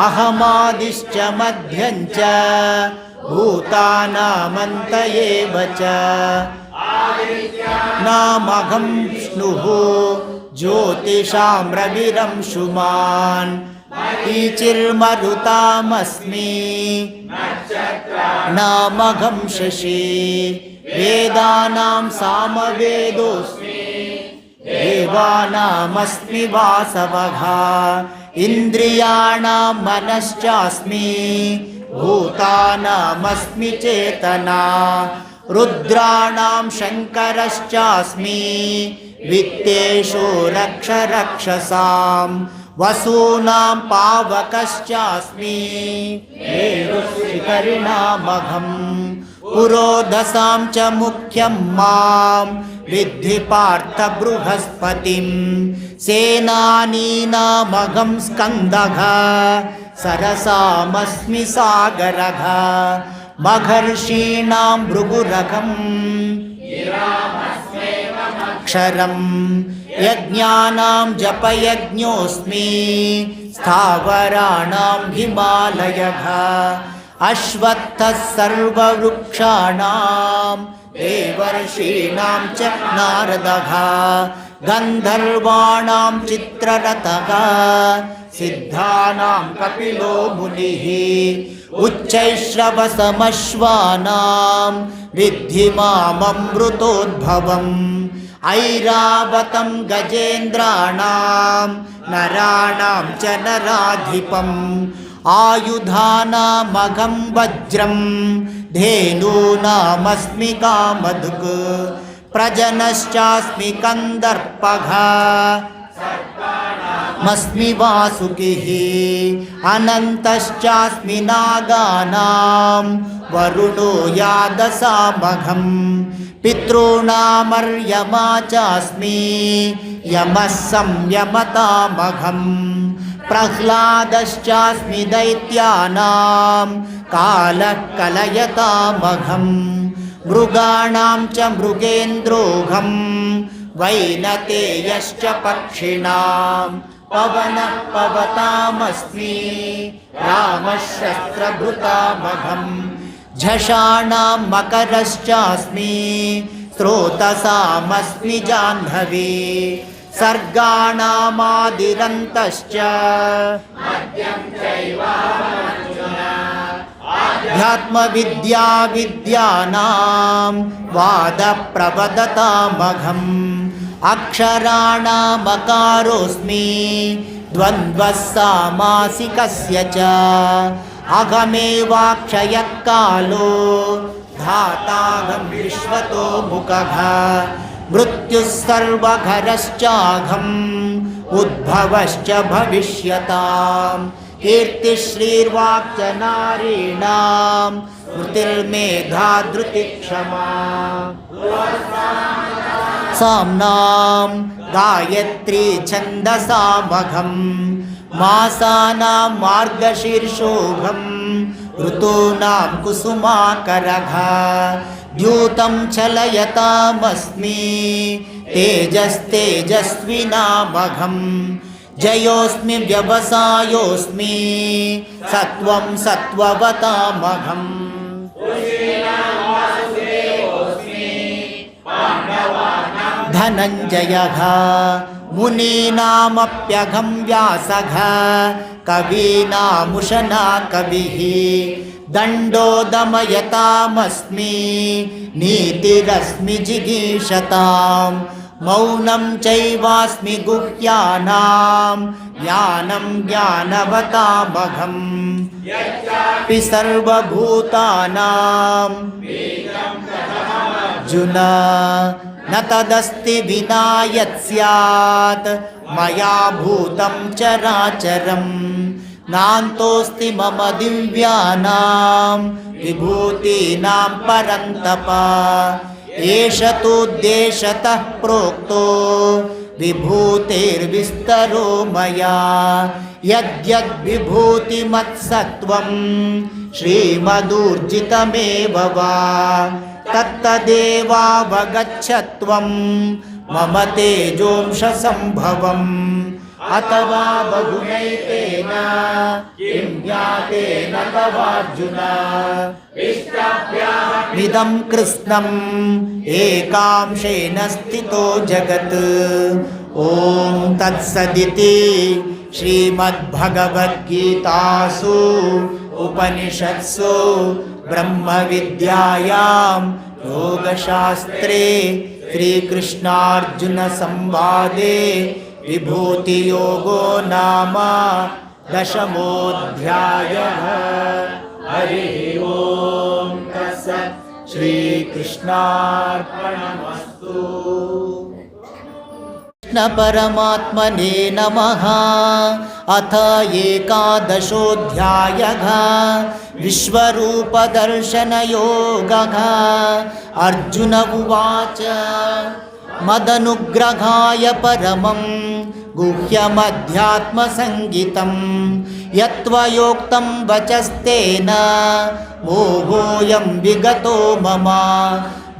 अहमादिश्च मध्यं च भूतानामन्त एव च नामहं विष्णुः ज्योतिषां रविरंशुमान् मरीचिर्मरुतामस्मि नामहं शशि वेदानां सामवेदोऽस्मि देवानामस्मि वासवः इन्द्रियाणां मनश्चास्मि भूतानामस्मि चेतना रुद्राणां शङ्करश्चास्मि वित्तेषु रक्ष रक्षसां वसूनां पावकश्चास्मि मेरुशिखरिणामहं पुरोधसां च मुख्यं मां विद्धि पार्थ बृहस्पतिं सेनानीनामहं स्कन्दः सरसामस्मि सागरः महर्षीणां भृगुरहं क्षरं यज्ञानां जपयज्ञोऽस्मि स्थावराणां हिमालयः अश्वत्थः सर्ववृक्षाणां देवर्षीणां च नारदः गन्धर्वाणां चित्ररथः सिद्धानां कपिलो मुनिः उच्चैश्रवसमश्वानां विद्धि माममृतोद्भवम् ऐरावतं गजेन्द्राणां नराणां च नराधिपम् आयुधानामहं वज्रं धेनूनामस्मि कामधुक् प्रजनश्चास्मि कन्दर्पः मस्मि वासुकिः अनन्तश्चास्मि नागानां वरुणो यादसामहं पितॄणामर्यमा चास्मि यमः संयमतामहं प्रह्लादश्चास्मि दैत्यानां कालः कलयतामहं मृगाणां च मृगेन्द्रोऽहं वैनतेयश्च पक्षिणां पवनः पवतामस्मि रामः शस्त्रभृतामघम् झषाणां मकरश्चास्मि स्रोतसामस्मि जाह्नवी सर्गाणामादिरन्तश्च अध्यात्मविद्या विद्यानां वादप्रवदतामघम् अक्षराणामकारोऽस्मि द्वन्द्वः सामासिकस्य च अहमेवाक्षयः कालो धाताहं विश्वतो मुखः मृत्युः सर्वघरश्चाघम् उद्भवश्च भविष्यताम् कीर्तिश्रीर्वाक्च नारीणां स्मृतिर्मेधा धृतिक्षमा साम्नां गायत्री छन्दसामघम् मासानां मार्गशीर्षोघम् ऋतूनां कुसुमाकरः द्यूतं चलयतामस्मि तेजस्तेजस्विनामघम् जयोऽस्मि व्यवसायोऽस्मि सत्वं सत्त्ववतामघम् धनञ्जयः मुनीनामप्यघं व्यासः कवीनामुशना कविः दण्डो दमयतामस्मि नीतिरस्मि जिगीषतां मौनं चैवास्मि गुह्यानां ज्ञानं ज्ञानवतामघम् पि सर्वभूतानां अर्जुन न तदस्ति विना यत् स्यात् मया भूतं चराचरम् नान्तोऽस्ति मम दिव्यानां विभूतीनां परन्तप एष तोद्देशतः प्रोक्तो विभूतेर्विस्तरो मया यद्यद्विभूतिमत्सत्त्वं श्रीमदूर्जितमेव वा तत्तदेवावगच्छत्वं मम तेजोंशसम्भवम् अथवा बहुनैतेन किं ज्ञातेन तवार्जुन इदं कृत्स्नम् एकांशेन स्थितो जगत् ॐ तत्सदिति श्रीमद्भगवद्गीतासु उपनिषत्सु ब्रह्मविद्यायां योगशास्त्रे श्रीकृष्णार्जुनसंवादे विभूतियोगो नाम दशमोऽध्यायः। हरिः ओं तत्सत् श्रीकृष्णार्पणमस्तु। परमात्मने नमः। अथ एकादशोऽध्यायः विश्वरूपदर्शनयोगः। अर्जुन उवाच मदनुग्रहाय परमं गुह्यमध्यात्मसङ्गितं यत्त्वयोक्तं वचस्तेन मोहोऽयं विगतो मम।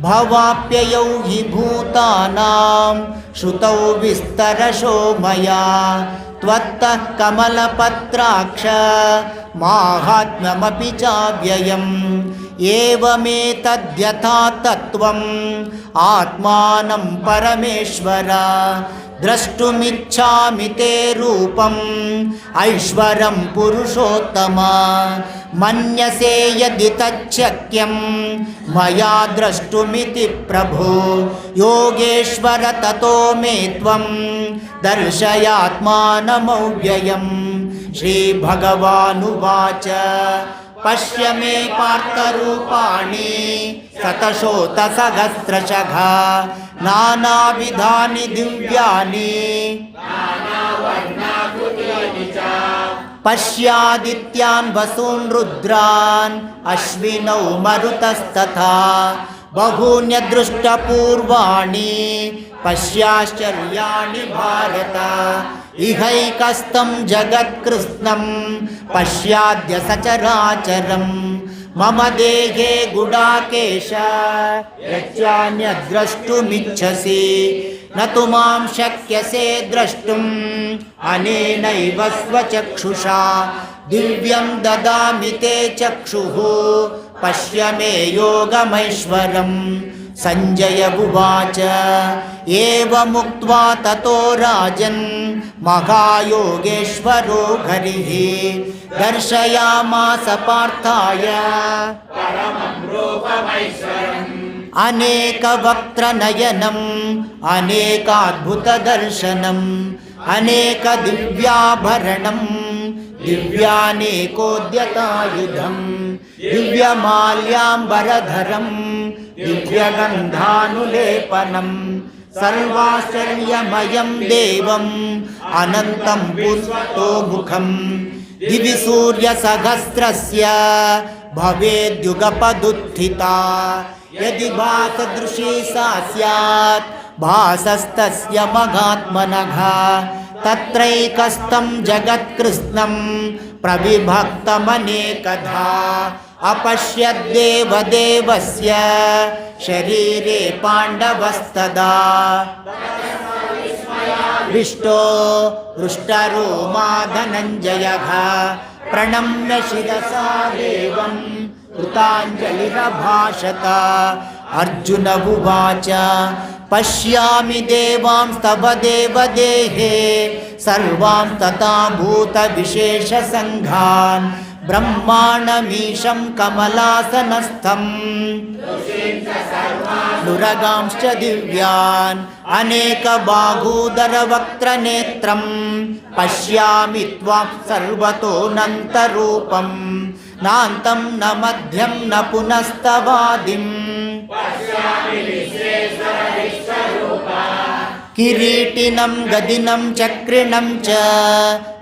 भवाप्ययौ हि भूतानां श्रुतौ विस्तरशो मया त्वत्तः कमलपत्राक्ष माहात्म्यमपि चाव्ययम्। एवमेतद्यथा तत्त्वम् आत्मानं परमेश्वर द्रष्टुमिच्छामि ते रूपम् ऐश्वरं पुरुषोत्तम। मन्यसे यदि तच्छक्यं मया द्रष्टुमिति प्रभो योगेश्वर ततो मे त्वं दर्शयात्मानमव्ययम्। श्रीभगवानुवाच पश्य मे पार्थरूपाणि शतशोतसहस्रशः नानाविधानि दिव्यानि पश्यादित्यान् वसून् रुद्रान् अश्विनौ मरुतस्तथा बहून्यदृष्टपूर्वाणि पश्याश्चर्याणि भारत। इहैकस्तं जगत्कृत्स्नं पश्याद्य सचराचरम् मम देहे गुडाकेश यच्चान्यद्द्रष्टुमिच्छसि न तु मां शक्यसे द्रष्टुम् अनेनैव स्वचक्षुषा दिव्यं ददामि ते चक्षुः पश्य मे योगमैश्वरम् संजय उवाच एवमुक्त्वा ततो राजन् महायोगेश्वरो हरिः दर्शयामास पार्थाय परमं रूपमैश्वरम् अनेकवक्त्रनयनम् अनेकाद्भुतदर्शनम् अनेकदिव्याभरणम् दिव्यानेकोद्यतायुधम् दिव्यमाल्याम्बरधरम् दिव्यगन्धानुलेपनम् सर्वाश्चर्यमयं देवम् अनन्तं पुष्पतोमुखम् दिवि सूर्यसहस्रस्य भवेद्युगपदुत्थिता यदि भासदृशी सा स्यात् भासस्तस्य महात्मनः तत्रैकस्तं जगत्कृत्स्नं प्रविभक्तमनेकधा अपश्यद्देवदेवस्य शरीरे पाण्डवस्तदा हृष्टो हृष्टरोमा धनञ्जयः प्रणम्य शिरसा देवं कृताञ्जलिरभाषत अर्जुन उवाच पश्यामि देवांस्तव देवदेहे सर्वां तथा भूतविशेषसङ्घान् ब्रह्माणमीशं कमलासनस्थं नुरगांश्च दिव्यान् अनेकबाहूदरवक्त्रनेत्रं पश्यामि त्वां सर्वतोऽनन्तरूपं नान्तं न मध्यं न पुनस्तवादिम् किरीटिनं गदिनं चक्रिणं च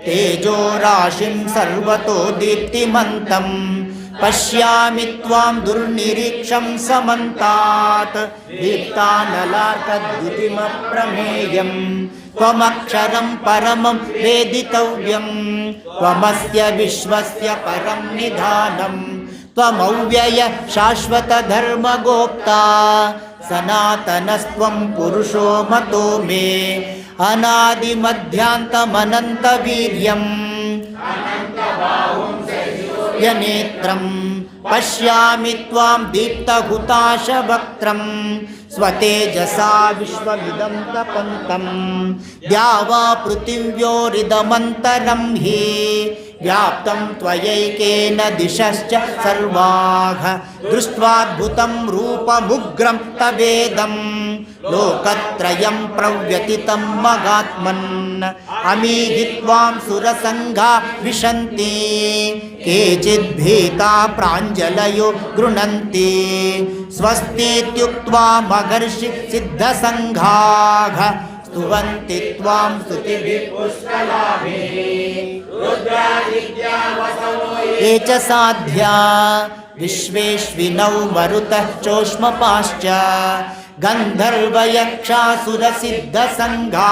तेजोराशिं सर्वतो दीप्तिमन्तं पश्यामि त्वां दुर्निरीक्षं समन्तात् दीप्तानलार्कद्युतिमप्रमेयं त्वमक्षरं परमं वेदितव्यं त्वमस्य विश्वस्य परं निधानं त्वमव्यय शाश्वतधर्मगोप्ता सनातनस्त्वं पुरुषो मतो मे अनादिमध्यान्तमनन्तवीर्यम् यनेत्रं पश्यामि त्वां दीप्तहुताशवक्त्रं स्वतेजसा विश्वमिदं तपन्तं द्यावा पृथिव्योरिदमन्तरं हि व्याप्तं त्वयैकेन दिशश्च सर्वाः दृष्ट्वाद्भुतं रूपमुग्रं तवेदं लोकत्रयं प्रव्यतितं महात्मन् अमीहि त्वां सुरसङ्घा विशन्ति केचिद्भीता प्राञ्जलयो गृह्णन्ति स्वस्तीत्युक्त्वा महर्षि सिद्धसङ्घाः स्तुवन्ति त्वां स्तुतिभिः पुष्कलाभिः ये च साध्या विश्वेश्विनौ मरुतः चोष्मपाश्च गन्धर्वयक्षासुरसिद्धसङ्घा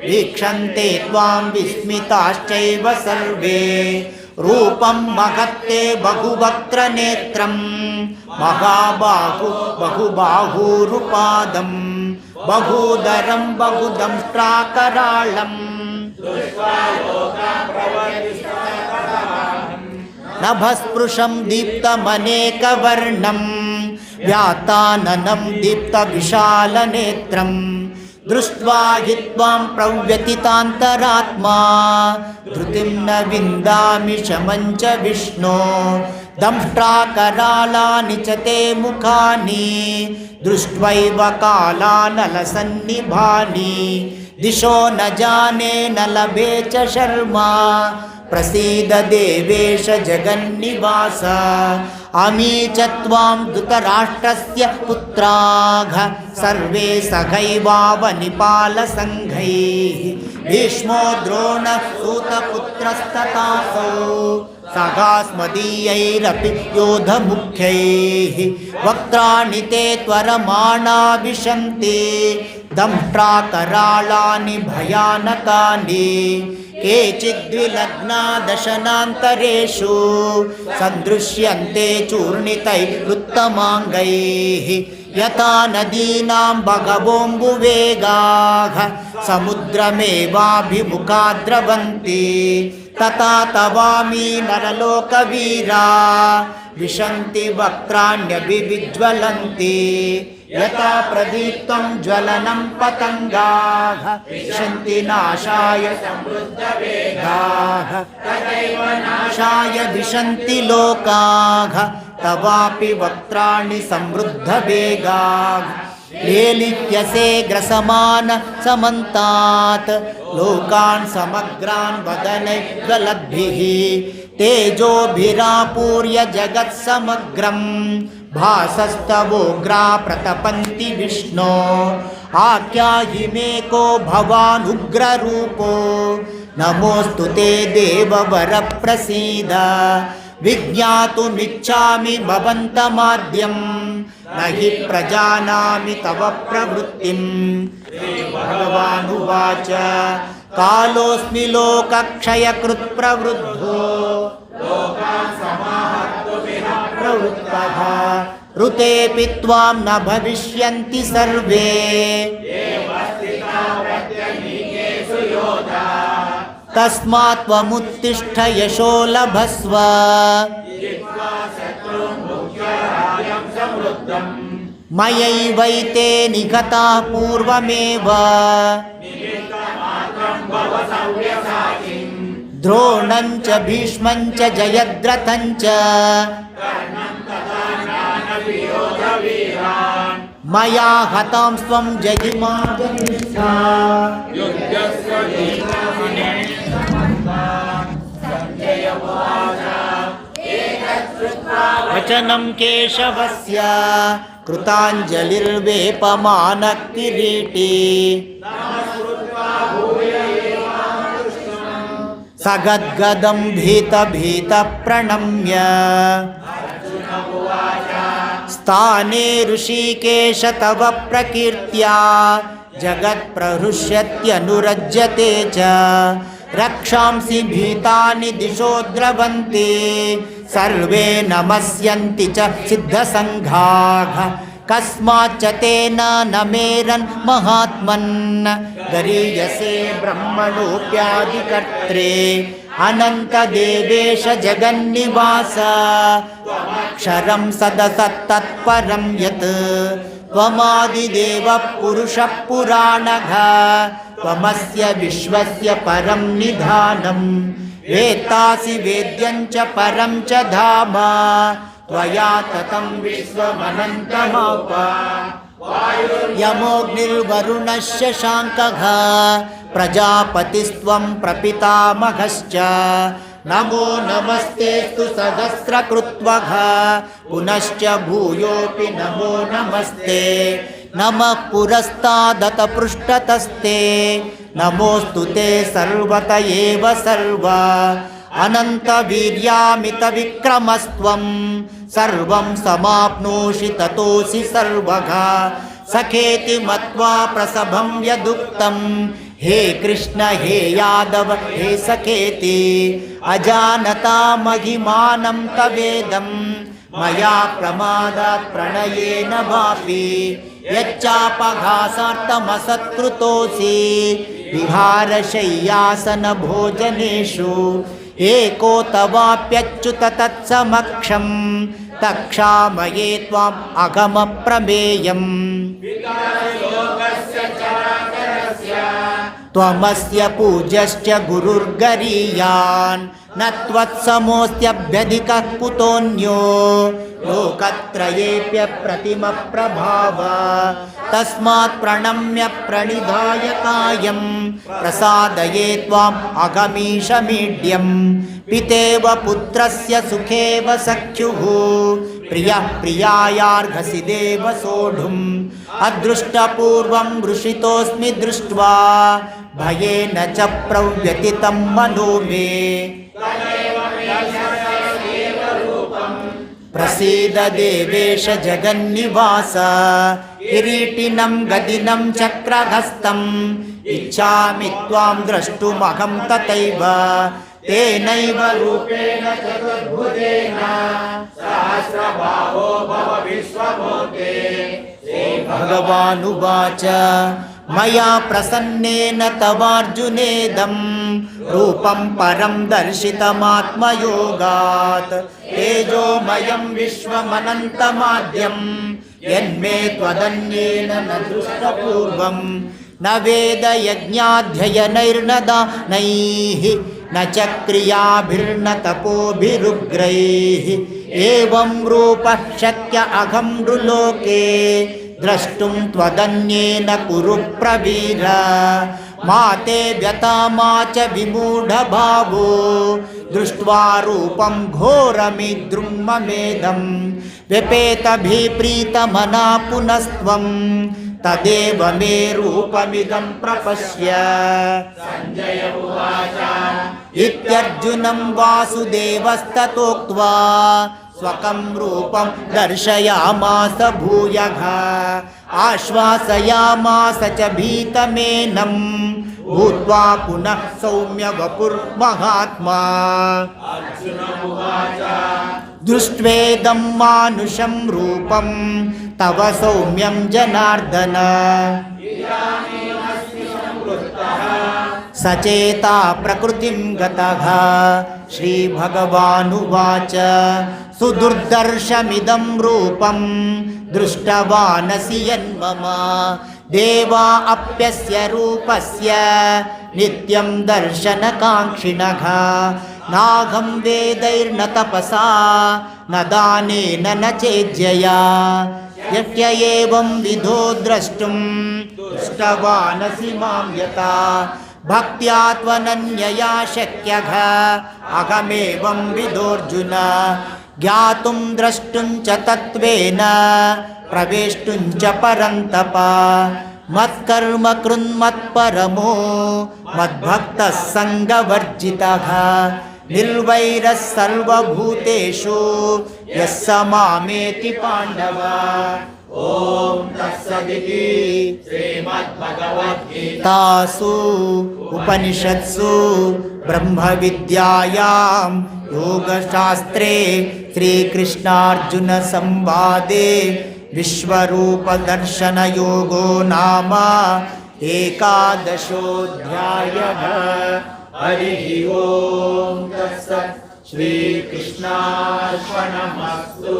वीक्षन्ते त्वां विस्मिताश्चैव सर्वे रूपं महत्ते बहुवक्त्रनेत्रं महाबाहु बहुबाहूरुपादं बहुदरं बहुदंष्ट्राकराळं नभस्पृशं दीप्तमनेकवर्णं व्याताननं दीप्तविशालनेत्रं दृष्ट्वा हि त्वां प्रव्यतितान्तरात्मा धृतिं न विन्दामि शमं च विष्णो दंष्ट्राकरालानि च ते मुखानि दृष्ट्वैव कालानलसन्निभानि दिशो न जाने न लभे च शर्मा प्रसीद देवेश जगन्निवास अमी च त्वां धृतराष्ट्रस्य पुत्राः सर्वे सखैवावनिपालसङ्घैः भीष्मो द्रोणसूतपुत्रस्तथासौ सखास्मदीयैरपि योधमुख्यैः वक्त्राणि ते त्वरमाणा विशन्ति दंष्ट्राकराळानि भयानकानि केचिद्विलग्ना दशनान्तरेषु सन्दृश्यन्ते चूर्णितैरुत्तमाङ्गैः यथा नदीनां बगवोऽम्बुवेगाः समुद्रमेवाभिमुखा द्रवन्ति तथा तवामि नरलोकवीरा विशन्ति वक्त्राण्यभिविज्वलन्ति यथा प्रदीप्तं ज्वलनं पतङ्गाः विशन्ति नाशाय समृद्धवेगाः तथैव नाशाय विशन्ति लोकाः तवापि वक्त्राणि समृद्धवेगाः लेलित्यसे ग्रसमान समन्तात् लोकान् समग्रान् वदनैर्ज्वलद्भिः तेजोभिरापूर्य जगत्समग्रम् भासस्तवोग्रा प्रतपन्ति विष्णो आख्याहि मे को भवान् उग्ररूपो नमोऽस्तु ते देववरप्रसीद विज्ञातुमिच्छामि भवन्तमाद्यं न हि प्रजानामि तव प्रवृत्तिम् भगवानुवाच कालोऽस्मि लोकक्षयकृत् प्रवृद्धो लोकान् समाहर्तुमिह प्रवृत्तः ऋतेऽपि त्वां न भविष्यन्ति सर्वे तस्मात् त्वमुत्तिष्ठ यशो लभस्व मयैवैते निगताः पूर्वमेव द्रोणं च भीष्मं च जयद्रथं च मया हतां स्वं जहिमा जनिष्ठा वचनं केशवस्य कृताञ्जलिर्वेपमानः किरीटी सगद्गदं भीतभीतप्रणम्य स्थाने ऋषिकेश तव प्रकीर्त्या जगत्प्रहृष्यत्यनुरज्यते च रक्षांसि भीतानि दिशो द्रवन्ति सर्वे नमस्यन्ति च सिद्धसङ्घाः कस्माच्च तेन न मेरन् महात्मन् गरीयसे ब्रह्मणोऽप्यादिकर्त्रे अनन्तदेवेश जगन्निवास क्षरं सदसत्तत्परं यत् त्वमादिदेवः पुरुषः पुराणः त्वमस्य विश्वस्य परं निधानं वेत्तासि वेद्यं च परं च धाम त्वया ततं विश्वमनन्तमाप यमोऽग्निर्वरुणस्य शाङ्कः प्रजापतिस्त्वं प्रपितामहश्च नमो नमस्तेऽस्तु सहस्रकृत्वः पुनश्च भूयोऽपि नमो नमस्ते नमः पुरस्तादत पृष्ठतस्ते नमोऽस्तु ते सर्वत एव सर्व अनन्तवीर्यामितविक्रमस्त्वं सर्वं समाप्नोषि ततोऽसि सर्वगा सखेति मत्वा प्रसभं यदुक्तं हे कृष्ण हे यादव हे सखेति अजानता महिमानं तवेदं मया प्रमादात् प्रणयेन वापि यच्चापघासार्थमसत्कृतोऽसि विहारशय्यासनभोजनेषु एको तवाप्यच्युत तत्समक्षं तक्षामये त्वाम् अगमप्रमेयम् त्वमस्य पूज्यश्च गुरुर्गरीयान् न त्वत्समोऽस्त्यभ्यधिकः कुतोऽन्यो लोकत्रयेऽप्यप्रतिमप्रभाव तस्मात् प्रणम्य प्रणिधाय कायं प्रसादये त्वाम् अगमीशमीड्यं पितेव पुत्रस्य सुखेव सख्युः प्रियः प्रियायार्हसि देव सोढुम् अदृष्टपूर्वं वृषितोऽस्मि दृष्ट्वा भयेन च प्रव्यतितं मनो मे प्रसीद देवेश जगन्निवास किरीटिनं गदिनं चक्रहस्तम् इच्छामि त्वां द्रष्टुमहं तथैव तेनैव रूपेण चतुर्भुजेन सहस्रबाहो भव विश्वमूर्ते। श्रीभगवानुवाच मया प्रसन्नेन तवार्जुनेदं रूपं परं दर्शितमात्मयोगात् तेजोमयं विश्वमनन्तमाद्यं यन्मे त्वदन्येन न दृष्टपूर्वं न वेदयज्ञाध्ययनैर्न दानैः न च क्रियाभिर्न तपोभिरुग्रैः एवं रूपः शक्य अहं नृलोके द्रष्टुं त्वदन्येन कुरु प्रवीर मा ते व्यथा मा च विमूढभावो दृष्ट्वा रूपं घोरमिदृङ्ममेदं व्यपेतभिप्रीतमना पुनस्त्वं तदेव मे रूपमिदं प्रपश्य। संजय उवाच इत्यर्जुनं वासुदेवस्ततोक्त्वा स्वकं रूपं दर्शयामास भूयः आश्वासयामास च भीतमेनं भूत्वा पुनः सौम्य वपुर्महात्मा। अर्जुन उवाच दृष्ट्वेदं मानुषं रूपं तव सौम्यं जनार्दन सचेता प्रकृतिं गतः। श्रीभगवानुवाच सुदुर्दर्शमिदं रूपं दृष्टवानसि यन्मम देवा अप्यस्य रूपस्य नित्यं दर्शनकाङ्क्षिणः नाहं वेदैर्न तपसा न दानेन न चेज्यया यस्य एवं विधो द्रष्टुं दृष्टवानसि मां यथा भक्त्या त्वनन्यया शक्यः अहमेवं विदोऽर्जुन ज्ञातुं द्रष्टुं च तत्त्वेन प्रवेष्टुं च परन्तप मत्कर्म कृन्मत्परमो मद्भक्तः सङ्गवर्जितः निर्वैरः सर्वभूतेषु यः स मामेति पाण्डव। ओम तत्सदिति श्रीमद्भगवद्गीतासु उपनिषत्सु ब्रह्मविद्यायां योगशास्त्रे श्रीकृष्णार्जुन संवादे विश्वरूपदर्शनयोगो नाम एकादशोऽध्यायः। हरिः ओम तत्सत्। श्रीकृष्णार्पणमस्तु।